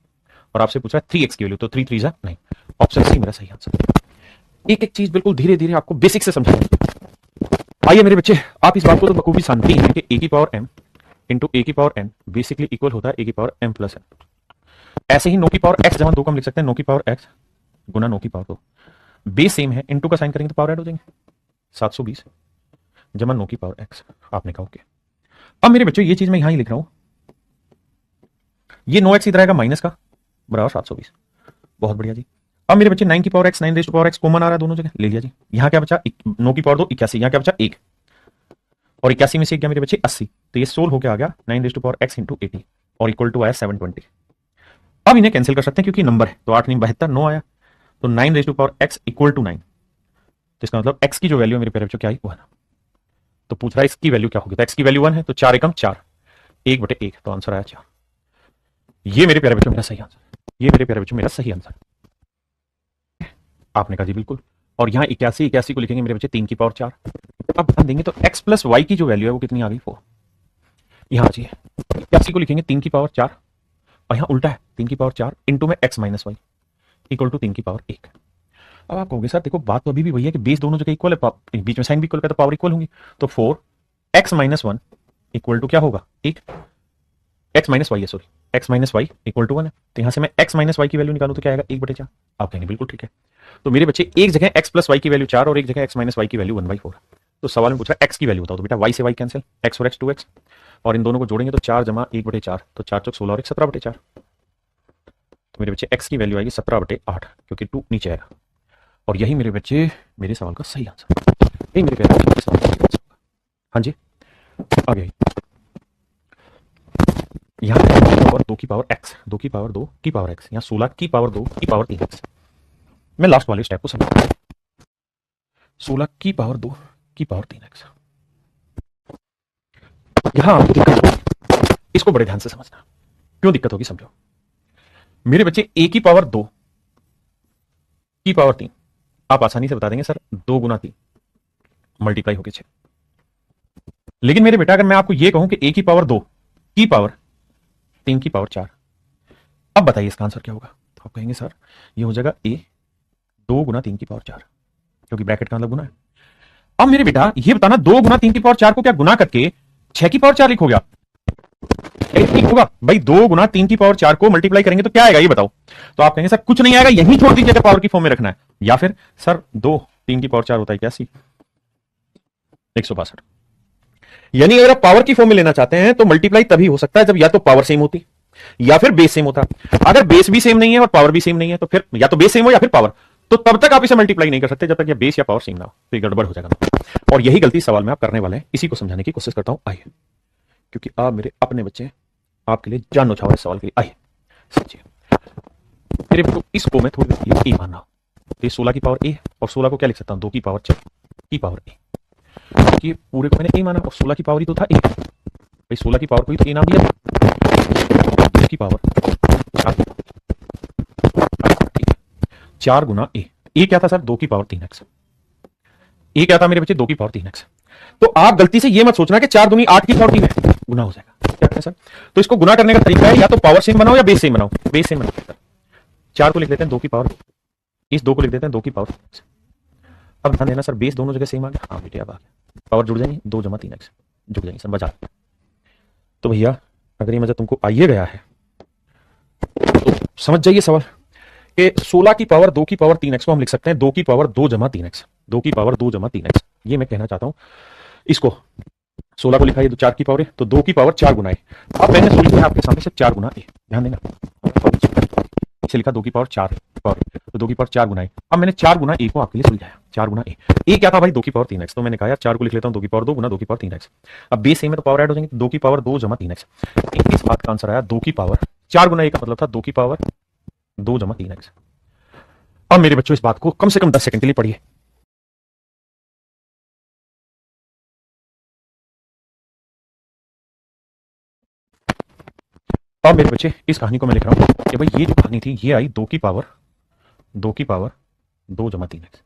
और आपसे पूछा 3x की वैल्यू, तो 3 3 नहीं, ऑप्शन सी मेरा सही आंसर। एक एक चीज बिल्कुल धीरे धीरे आपको बेसिक से समझाएंगे। आइए मेरे बच्चे, आप इस बात को तो बखूबी जानते हैं कि a की पावर m इंटू a की पावर n बेसिकली इक्वल होता है a की पावर m प्लस n। ऐसे ही 9 की पावर x जमा 2 को हम लिख सकते हैं 9 की पावर x गुना 9 की पावर 2, बेस सेम है, इंटू का साइन करेंगे तो पावर ऐड हो जाएंगे, 720 जमा 9 की पावर x। आपने कहा ओके। अब मेरे बच्चों ये चीज मैं यहां ही लिख रहा हूं, ये 9x इधर आएगा माइनस का बराबर 720। बहुत बढ़िया जी। अब मेरे बच्चे 9 की power x 9 raise to power x common आ रहा है दोनों जगह, ले लिया जी। यहां क्या बचा 9 की पावर 2 81, यहां क्या बचा 1 और 81 में से क्या मेरे बच्चे 80, तो ये 16 होकर आ गया 9 raise to power x into 80 और इक्वल टू आया 720। अब इन्हें कैंसिल कर सकते हैं क्योंकि नंबर है, तो 8 नहीं 72, 9 आया, तो 9 raise to power x equal to 9, तो इसका मतलब x की जो वैल्यू है मेरे प्यारे बच्चों क्या आई 1। तो पूछ रहा है इसकी वैल्यू क्या होगी, तो x की वैल्यू 1 है, तो 4 एकम 4, 1/1, तो आंसर आया 4। ये मेरे प्यारे बच्चों मेरा सही आंसर, ये मेरे प्यारे बच्चों मेरा सही आंसर। आपने कहा जी बिल्कुल। और यहां 81 को लिखेंगे मेरे बच्चे 3 की पावर 4। अब ध्यान देंगे तो x प्लस वाई की जो वैल्यू है वो कितनी आ गई 4। यहां जी 81 को लिखेंगे 3 की पावर 4 और यहां उल्टा है 3 की पावर 4 इंटू में x minus y equal to 3 की पावर 1। अब आप कहोगे सर देखो बात तो अभी भी वही है कि बेस दोनों जगह इक्वल है, बीच में साइन भी इक्वल है तो पावर इक्वल होंगी, तो 4x माइनस 1 इक्वल टू क्या होगा 1, x माइनस वाई है, sorry x minus y equal to 1 है, तो यहां से मैं x माइनस वाई की वैल्यू निकालूं तो क्या आएगा 1/4। आप कहेंगे बिल्कुल ठीक है। तो मेरे बच्चे एक जगह x प्लस वाई की वैल्यू 4 और एक जगह x माइनस वाई की वैल्यू 1/4। तो सवाल में पूछ रहा है x की वैल्यू बताओ, तो बेटा y से y कैंसिल, x और x 2x, और इन दोनों को जोड़ेंगे तो 4 जमा 1/4, तो 4 चौक 16 और 1 17/4। तो मेरे बच्चे x की वैल्यू आएगी 17/8 क्योंकि 2 नीचे आएगा, और यही मेरे बच्चे मेरे सवाल का सही आंसर, यही मेरे प्यारे सवाल का आंसर। हाँ जी आगे यहाँ पावर 2 की पावर x, 2 की पावर 2 की पावर x, यहाँ 16 की पावर 2 की पावर 3x। मैं लास्ट वाले स्टेप को समझ, 16 की पावर 2 की पावर 3x। यहां आपको दिक्कत होगी, इसको बड़े ध्यान से समझना। क्यों दिक्कत होगी समझो। मेरे बच्चे a की पावर 2 की पावर 3 आप आसानी से बता देंगे सर 2 गुना 3 मल्टीप्लाई होके 6। लेकिन मेरे बेटा अगर मैं आपको यह कहूं कि a की पावर 2 की पावर 3 की पावर 4, अब बताइए इसका आंसर क्या होगा। तो आप कहेंगे सर ये हो जाएगा a 2 गुना 3 की पावर 4, क्योंकि ब्रैकेट का मतलब गुना है। अब मेरे बेटा ये बताना 2 गुना 3 की पावर 4 को क्या गुना करके 6 की पावर 4 लिखोगे आप, ठीक होगा भाई। 2 गुना 3 की पावर 4 को मल्टीप्लाई करेंगे तो क्या आएगा ये बताओ। तो आप कहेंगे सर कुछ नहीं आएगा, यही छोड़ दीजिए, पावर की फॉर्म में रखना है, या फिर सर 2 3 की पावर 4 होता है क्या 162। यानी अगर आप पावर की फॉर्म में लेना चाहते हैं तो मल्टीप्लाई तभी हो सकता है जब या तो पावर सेम होती या फिर बेस सेम होता। अगर बेस भी सेम नहीं है और पावर भी सेम नहीं है तो फिर या तो बेस सेम हो या फिर पावर, तो तब तक आप इसे मल्टीप्लाई नहीं कर सकते जब तक ये बेस या पावर सेम ना हो, तो ये गड़बड़ हो जाएगा। और यही गलती सवाल में आप करने वाले हैं, इसी को समझाने की कोशिश करता हूं। आइए, क्योंकि आप मेरे अपने बच्चे आपके लिए जान नौछावर सवाल के लिए। आइए समझिए मेरे को, इसको मैं थोड़ी देर के लिए मान रहा हूं, तो ये 16 की पावर ए और 16 को क्या लिख सकता हूँ 2 की पावर 4 की पावर ए। ये पूरे को मैंने ए माना और 16 की पावर ही तो था ए भाई, 16 की पावर को ही तो ए नाम दिया 2 की पावर 4। 4 गुना ए क्या था सर 2 की पावर 3x। ए क्या था मेरे बच्चे 2 की पावर 3x। तो आप गलती से ये मत सोचना कि 4 दूनी 8 की पावर 3 है, गुना हो जाएगा। क्या है सर, तो इसको गुना करने का तरीका है या तो पावर सेम बनाओ या बेस सेम बनाओ। बेस सेम बनाओ, 4 को लिख देते हैं 2 की पावर, इस 2 को लिख देते हैं 2 की पावर। अब ध्यान देना सर, बेस दोनों जगह सेम आ गया। हाँ बेटे अब आ गया, पावर जुड़ जाएंगे 2 जमा 3x जुड़ जाएंगे सर, बचा। तो भैया अगर ये मजा तुमको आइए गया है तो समझ जाइए सवाल कि 16 की पावर 2 की पावर 3x को हम लिख सकते हैं 2 की पावर 2 जमा 3x, 2 की पावर 2 जमा 3x। ये मैं कहना चाहता हूं, इसको 16 को लिखा है तो 4 की पावर है, तो 2 की पावर 4 गुना है। अब मैंने सोच लिया आपके सामने से 4 गुना ए, ध्यान देना, इसे लिखा 2 की पावर 4 पावर, तो 2 की पावर 4 गुना है। अब मैंने 4 गुना ए को आपके लिए सुलझाया, 4 गुना ए क्या था भाई 2 की पावर 3x। तो मैंने कहा यार 4 को लिख लेता हूं 2 की पावर 2 गुना 2 की पावर 3x। अब बेस सेम है तो पावर ऐड हो जाएंगे, 2 की पावर 2 जमा 3x। इस बात का आंसर आया 2 की पावर 4 गुना ए का मतलब था 2 की पावर 2 जमा 3x। अब मेरे बच्चों इस बात को कम से कम 10 सेकंड के लिए पढ़िए। अब मेरे बच्चे इस कहानी को मैं लिख रहा हूं कि भाई ये जो कहानी थी ये आई 2 की पावर 2 जमा 3x।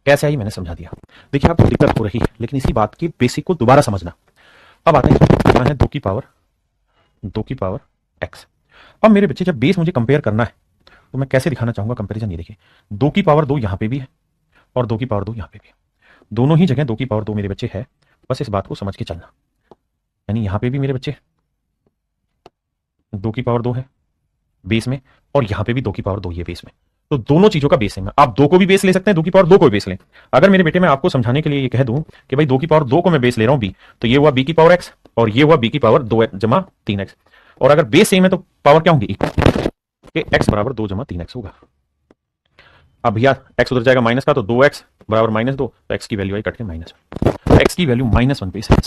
कैसे आई मैंने समझा दिया। देखिए आपको दिक्कत हो रही है लेकिन इसी बात की बेसिक को दोबारा समझना। अब आते हैं कितना है 2 की पावर x। अब मेरे बच्चे जब बेस मुझे कंपेयर करना है तो मैं कैसे दिखाना चाहूंगा कंपैरिजन। ये देखिए 2 की पावर 2 यहां पे भी है और 2 की पावर 2 यहां पे भी है, दोनों ही जगह 2 की पावर 2 मेरे बच्चे है। बस इस बात को समझ के चलना, यानी यहां पे भी मेरे बच्चे 2 की पावर 2 है बेस में और यहां पे भी 2 की पावर 2 ही है बेस में। तो दोनों चीजों का बेस सेम है। आप 2 को भी बेस ले सकते हैं, 2 की पावर 2 को भी बेस लें। अगर मेरे बेटे मैं आपको समझाने के लिए ये कह दूं कि भाई 2 की पावर 2 को मैं बेस ले रहा हूं बी, तो ये हुआ बी की पावर x और ये हुआ बी की पावर 2 जमा 3x। और अगर बेस सेम है तो पावर क्या होंगी कि x बराबर 2 जमा 3x होगा। अब भैया x उधर जाएगा माइनस का, तो 2x बराबर -2, तो x की वैल्यू आई कट के माइनस, x की वैल्यू -1 पे सेट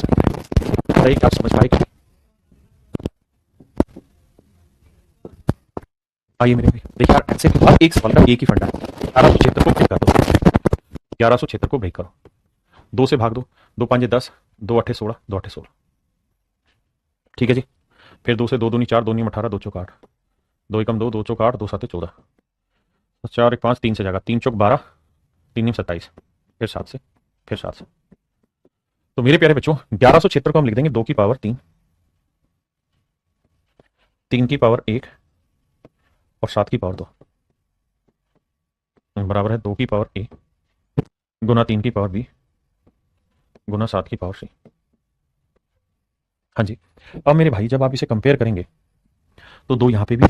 है। आप समझ पाए? आइए मेरे भाई देखिए यार, ऐसे के बाद एक सवाल का एक ही फंडा है। 1176 को ब्रेक कर दो, 1176 को ब्रेक करो, 2 से भाग दो, 2 5 10, 2 8 16, 2 8 16, ठीक है जी। फिर 2 से 2 दूनी 4, 2 नीम 18, 2 चौक 8, 2 एकम 2, 2 चौक 8, 2 7 14, 4 1 5, 3 से जाएगा, 3 चौक 12, 3 नीम 27, फिर 7 से, फिर 7 से। तो मेरे प्यारे बच्चों 1176 को हम लिख देंगे 2 की पावर 3, 3 की पावर 1 और 7 की पावर 2 बराबर है 2 की पावर a गुना 3 की पावर b गुना 7 की पावर c। हाँ जी। अब मेरे भाई जब आप इसे कंपेयर करेंगे तो 2 यहां पे भी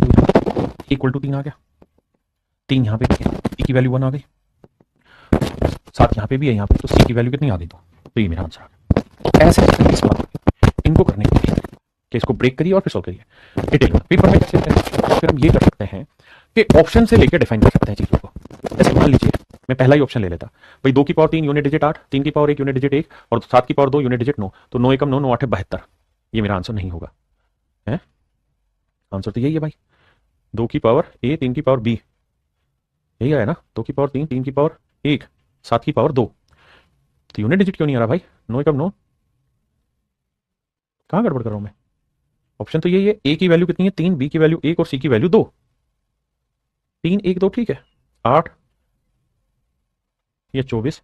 इक्वल टू 3 आ गया, 3 यहां पे भी है, e की वैल्यू 1 आ गई, 7 यहां पे भी है, यहां पे तो c की वैल्यू कितनी आ गई, तो ये मेरा आंसर आ गया। ऐसे इनको करने के लिए कि इसको ब्रेक करिए और फिर सॉल्व करिए डिटेल में। पेपर में कैसे फिर हम ये कर सकते हैं कि ऑप्शन से लेकर डिफाइन कर सकते हैं चीजों को। जैसे मान लीजिए मैं पहला ही ऑप्शन ले लेता, भाई 2 की पावर 3 यूनिट डिजिट 8, 3 की पावर 1 यूनिट डिजिट 1 और 7 की पावर 2 यूनिट डिजिट 9, तो 9 एकम 9, 9 8 72। ये मेरा आंसर नहीं होगा, है आंसर तो यही है भाई, 2 की पावर a 3 की पावर b, यही आया ना, 2 की पावर 3, 3 की पावर 1, 7 की पावर 2। तो यूनिट डिजिट क्यों नहीं आ रहा भाई, 9 एकम 9, कहां गड़बड़ कर रहा हूं मैं। ऑप्शन तो यही है, a की वैल्यू कितनी है 3, b की वैल्यू 1 और c की वैल्यू 2, 3 1 2 ठीक है, 8 या 24,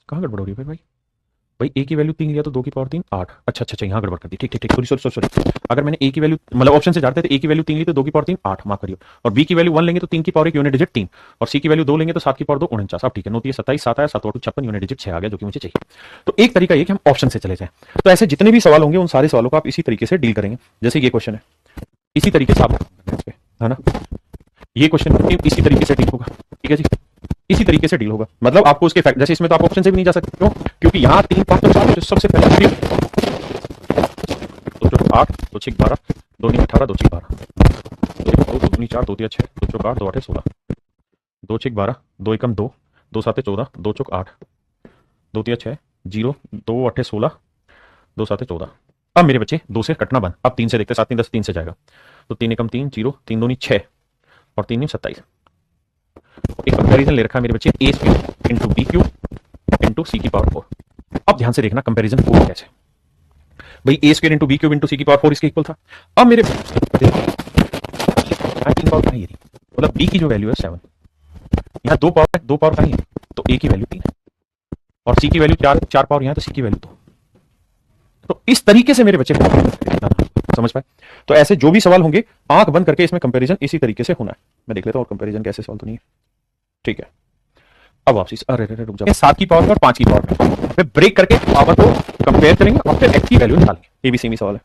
कहां गड़बड़ हो रही है भाई। भाई a की वैल्यू 3 लिया तो 2 की पावर 3 8, अच्छा अच्छा अच्छा यहाँ गड़बड़ कर दी, ठीक ठीक ठीक, सॉरी। अगर मैंने a की वैल्यू मतलब ऑप्शन से जाते थे a की वैल्यू 3 ली तो 2 की पावर 3 8, माफ करियो, और b की वैल्यू 1 लेंगे तो 3 की पावर 1 यूनिट डिजिट 3 और c की वैल्यू 2 लेंगे तो 7 की पावर 2 49। अब ठीक है, 9 3 27, 7 आया, 7 और 56 यूनिट डिजिट 6 आ गया जो कि मुझे चाहिए। तो एक तरीका ये कि हम ऑप्शन से चले जाएं। तो ऐसे जितने भी सवाल होंगे उन सारे सवालों को आप इसी तरीके से डील करेंगे। जैसे ये क्वेश्चन है, इसी तरीके से आप है ना, ये क्वेश्चन इसी तरीके से डील होगा, ठीक है जी, इसी तरीके से डील होगा। मतलब आपको उसके फैक्ट, जैसे इसमें तो आप ऑप्शन से भी नहीं जा सकते, क्यों, क्योंकि यहाँ 3 5 और 7 सबसे पहले 8 2 6 12, 2 9 18, 2 6 12, 2 2 4, 2 3 6, 2 चौक 8, 2 8 16, 2 6 12, 2 एकम 2, 2 7 14, 2 चौक 8, 2 3 6 0, 2 8 16, 2 7 14। अब मेरे बच्चे 2 से कटना बंद, अब 3 से देखते, 7 3 10, 3 से जाएगा, तो 3 एकम 3 0, 3 2 6, और 3 27। एक कंपैरिजन ले रखा है मेरे बच्चे A square into B cube into C की पावर 4। अब ध्यान से देखना कंपैरिजन हो कैसे। भाई A square into B cube into C की पावर 4 इसके इक्वल था। अब मेरे पावर है, मतलब बी की जो वैल्यू है 7, यहाँ 2 पावर है, 2 पावर का ही है, तो ए की वैल्यू 3 है और सी की वैल्यू 4 पावर यहाँ, तो सी की वैल्यू 2। तो इस तरीके से मेरे बच्चे समझ पाए। तो ऐसे जो भी सवाल होंगे आंख बंद करके इसमें कंपैरिजन इसी तरीके से होना है। मैं देख लेता हूँ और कंपैरिजन कैसे सवाल तो नहीं है। ठीक है, अब वापसी अरे रुक जाओ, 7 की पावर में और 5 की पावर में ब्रेक करके पावर को कंपेयर करेंगे और फिर एक्स की वैल्यू निकालेंगे। एबीसी में सवाल है।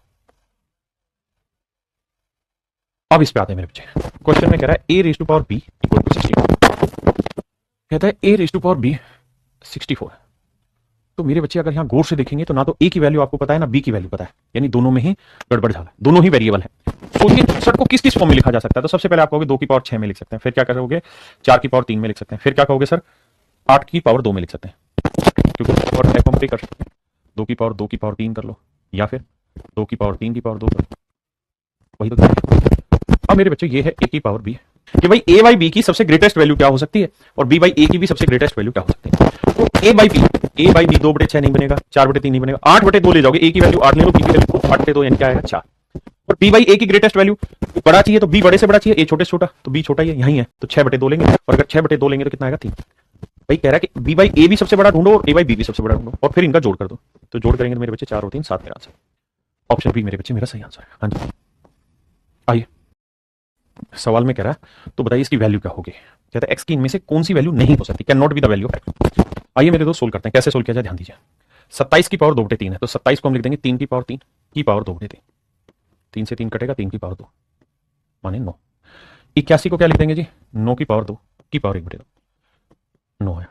अब इस पे आते हैं मेरे बच्चे। क्वेश्चन में कह रहा है A raise to power B equal to 64। कहता है A raise to power B 64। तो मेरे बच्चे अगर यहां गौर से देखेंगे तो ना तो ए की वैल्यू आपको पता है ना बी की वैल्यू पता है, यानी दोनों में ही गड़बड़ झाला है, दोनों ही वेरिएबल है। तो ये 64 को किस किस फॉर्म में लिखा जा सकता है? तो सबसे पहले आप कहोगे 2 की पावर 6 में लिख सकते हैं, फिर क्या कहोगे 4 की पावर 3 में लिख सकते हैं, फिर क्या कहोगे सर 8 की पावर 2 में लिख सकते हैं, क्योंकि और टाइप हम पे कर सकते हैं। 2 की पावर 2 की पावर 3 कर लो, या फिर 2 की पावर 3 की पावर 2 कर लो, वही तो। अब मेरे बच्चे ये है ए की पावर बी कि भाई ए बाई बी की सबसे ग्रेटेस्ट वैल्यू क्या हो सकती है और बी बाई ए की भी सबसे ग्रेटेस्ट वैल्यू क्या हो सकती है। तो ए बाई बी 2/6 नहीं बनेगा, 4/3 नहीं बनेगा, 8/2 ले जाओगे। ए की वैल्यू 8 ले लो, बी की वैल्यू 8/2 यानी क्या आएगा 4। और बी बाई ए की ग्रेटेस्ट वैल्यू बड़ा चाहिए तो बी बड़े से बड़ा चाहिए, ए छोटे से छोटा, तो बी छोटा ही है, यही है, तो 6/2 लेंगे। और अगर 6/2 लेंगे तो कितना आएगा 3। भाई कह रहा है कि बी बाई ए भी सबसे बड़ा ढूंढो और ए बाई बी भी सबसे बड़ा ढूंढो और फिर इनका जोड़ कर दो। तो जोड़ करेंगे तो मेरे बच्चे 4 और 3 7 मेरा आंसर। ऑप्शन बी मेरे बच्चे मेरा सही आंसर है। हाँ जी, आइए सवाल में कह रहा है तो बताइए इसकी वैल्यू क्या होगी। कहता है एक्स की इनमें से कौन सी वैल्यू नहीं हो सकती, can not be the value of x. आइए मेरे दोस्त सोल्व करते हैं। कैसे सोल्व किया जाए ध्यान दीजिए। 27 की पावर 2/3 है, तो 27 को हम लिख देंगे 3 की पावर 3 की पावर 2/3। 3 से 3 कटेगा, 3 की पावर 2 माने 9। 81 को क्या लिख देंगे जी 9 की पावर 2 की पावर 1/2। 9 है,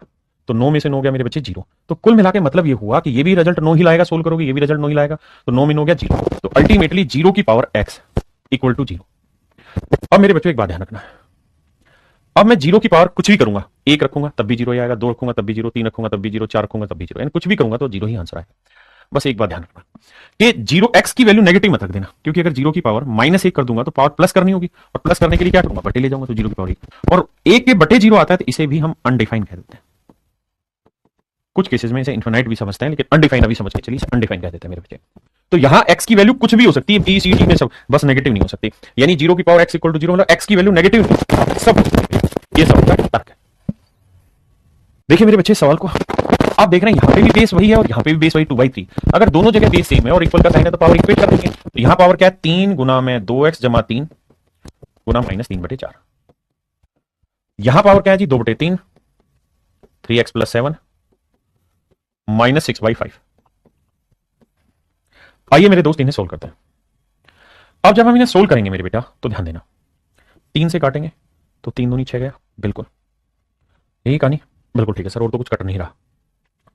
तो 9 में से 9 गया मेरे बच्चे 0। तो कुल मिला के मतलब ये हुआ कि ये भी रिजल्ट 9 ही लाएगा, सोल्व करोगे ये भी रिजल्ट 9 ही लाएगा, तो 9 में 9 गया 0। तो अल्टीमेटली 0 की पावर x इक्वल टू 0। अब मेरे बच्चों एक बात ध्यान रखना है, अब मैं 0 की पावर कुछ भी करूंगा, 1 रखूंगा तब भी 0 ही आएगा, 2 रखूंगा तब भी 0, 3 रखूंगा तब भी 0, 4 रखूंगा तब भी 0, यानी कुछ भी करूंगा तो 0 ही आंसर आएगा। बस एक बात ध्यान रखना कि 0 x की वैल्यू नेगेटिव मत रख देना, क्योंकि अगर 0 की पावर -1 कर दूंगा तो पावर प्लस करनी होगी और प्लस करने के लिए क्या करूंगा बटे ले जाऊंगा, तो 0 की पावर 1 और 1 के बटे 0 आता है तो इसे भी हम अनडिफाइंड कह देते हैं। कुछ केसेस में इसे इनफिनाइट भी समझते हैं, लेकिन अनडिफाइंड अभी समझ के चलिए अनडिफाइंड कह देते हैं मेरे बच्चे। तो यहां x की वैल्यू कुछ भी हो सकती है, बी सी डी में सब, बस नेगेटिव नहीं हो सकती। यानी 0 की पावर x इक्वल टू 0 मतलब x की वैल्यू नेगेटिव सब हो सकती है। ये सवाल का तर्क है। देखिए मेरे बच्चे सवाल को आप देख रहे हैं, यहां पे भी बेस वही है और यहां पे भी बेस वही 2/3। अगर दोनों जगह बेस सेम है और इक्वल का साइन है तो पावर इक्वेट कर देंगे। तो यहां पावर क्या है 3 गुना में 2x जमा 3 गुना -3/4। यहां पावर क्या है जी 2/3 3x + 7 -6/5। आइए मेरे दोस्त इन्हें सोल्व करते हैं। अब जब हम इन्हें सोल्व करेंगे मेरे बेटा तो ध्यान देना, 3 से काटेंगे तो 3 दूनी 6 गया, बिल्कुल यही कहानी, बिल्कुल ठीक है सर, और तो कुछ कट नहीं रहा।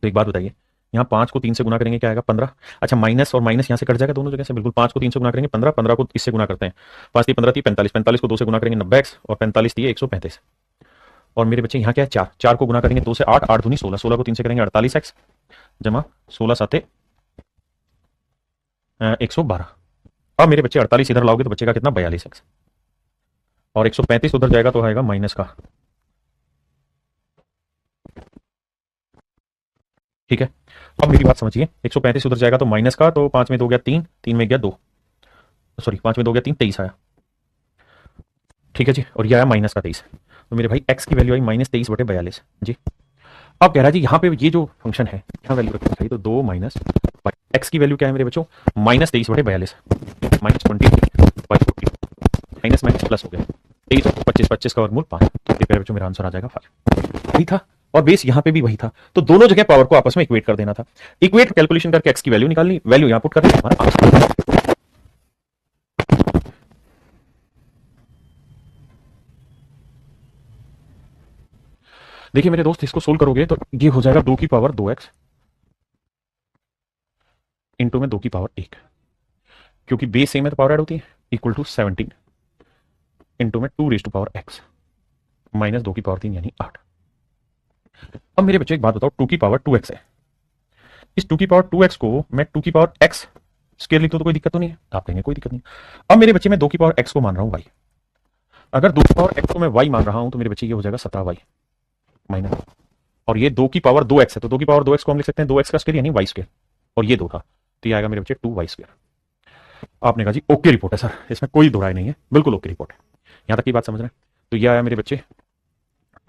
तो एक बात बताइए, यहाँ 5 को 3 से गुना करेंगे क्या आएगा 15। अच्छा माइनस और माइनस यहाँ से कट जाएगा दोनों जगह से, बिल्कुल 5 को 3 से गुना करेंगे 15, 15 को इससे गुना करते हैं 5 × 15 = 45, 45 को 2 से गुना करेंगे 90x और 45 × 135। और मेरे बच्चे यहाँ क्या है 4, 4 को गुना करेंगे 2 से 8, 8 दूनी 16, 16 को 3 से करेंगे 48x जमा 16 7 112। अब मेरे बच्चे 48 इधर लाओगे तो बचेगा कितना 42x और 135 उधर जाएगा तो आएगा माइनस का। ठीक है, अब मेरी बात समझिए, 135 उधर जाएगा तो माइनस का, तो 5 में 2 गया 3, 3 में गया 2, सॉरी 5 में 2 गया 3, 23 आया। ठीक है जी, और ये आया माइनस का 23। तो मेरे भाई x की वैल्यू आई -23/42 जी। अब कह रहा है जी यहाँ पे ये जो फंक्शन है यहाँ वैल्यू रखनी चाहिए, तो 2 माइनस x की वैल्यू क्या है मेरे बच्चों -23/42 -20/40 माइनस माइनस प्लस हो गया 23 25 25 का वर्गमूल 5। तो मेरे बच्चों मेरा आंसर आ जाएगा 5। वही था और बेस यहाँ पे भी वही था, तो दोनों जगह पावर को आपस में इक्वेट कर देना था। इक्वेट कैलकुलेशन करके x की वैल्यू निकालनी, वैल्यू यहाँ पुट करनी, हमारा आंसर। देखिए मेरे दोस्त इसको सोल्व करोगे तो ये हो जाएगा 2 की पावर 2x इंटू में 2 की पावर 1, क्योंकि बेस सेम है तो पावर ऐड होती है, इक्वल टू 17 इंटू में 2 raise to power x minus 2 की पावर 3 यानी 8। अब मेरे बच्चे एक बात बताओ, 2 की पावर 2x है, इस 2 की पावर 2x को मैं 2 की पावर x स्क्वायर लिख दूं तो कोई दिक्कत तो नहीं है? आप कहेंगे कोई दिक्कत नहीं। अब मेरे बच्चे मैं 2 की पावर x को मान रहा हूं y, अगर 2 की पावर x को मैं y मान रहा हूं तो मेरे बच्चे ये हो जाएगा 17y माइनस, और ये 2 की पावर 2x है तो 2 की पावर 2x को हम लिख सकते हैं 2x का स्क्वायर यानी y स्क्वायर, और ये 2 था तो ये आएगा मेरे बच्चे 2y स्क्वायर। आपने कहा जी ओके रिपोर्ट है सर, इसमें कोई दो राय नहीं है, बिल्कुल ओके रिपोर्ट है। यहां तक की बात समझ रहे हैं? तो ये आया मेरे बच्चे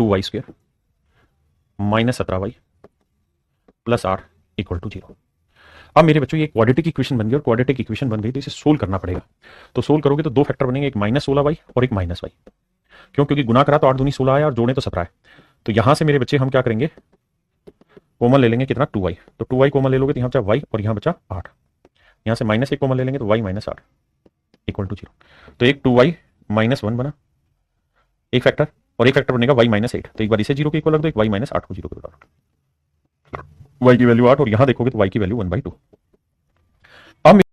2y square minus 17y plus 8 equal to 0। अब मेरे बच्चों ये क्वाड्रेटिक इक्वेशन बन गई, और क्वाड्रेटिक इक्वेशन बन गई तो इसे सोल्व करना पड़ेगा। तो सोल्व करोगे तो दो फैक्टर बनेंगे, एक माइनस 16y और एक माइनस y। क्यों? क्योंकि गुना करा तो 8 दूनी 16 आया और जोड़े तो 17 है। तो यहां से मेरे बच्चे हम क्या करेंगे, कॉमन ले लेंगे कितना 2y, तो 2y कॉमन ले लोगे तो यहाँ बचा y और यहाँ बचा 8, यहाँ से माइनस 1 कॉमन ले लेंगे तो y माइनस 8 इक्वल टू 0। तो एक 2y माइनस 1 बना एक फैक्टर, और एक फैक्टर बनेगा y माइनस 8, तो एक बार इसे 0 के इक्वल रख दो, एक y माइनस 8 को 0 के इक्वल, y की वैल्यू 8 और यहां देखोगे तो y की वैल्यू 1/2। अब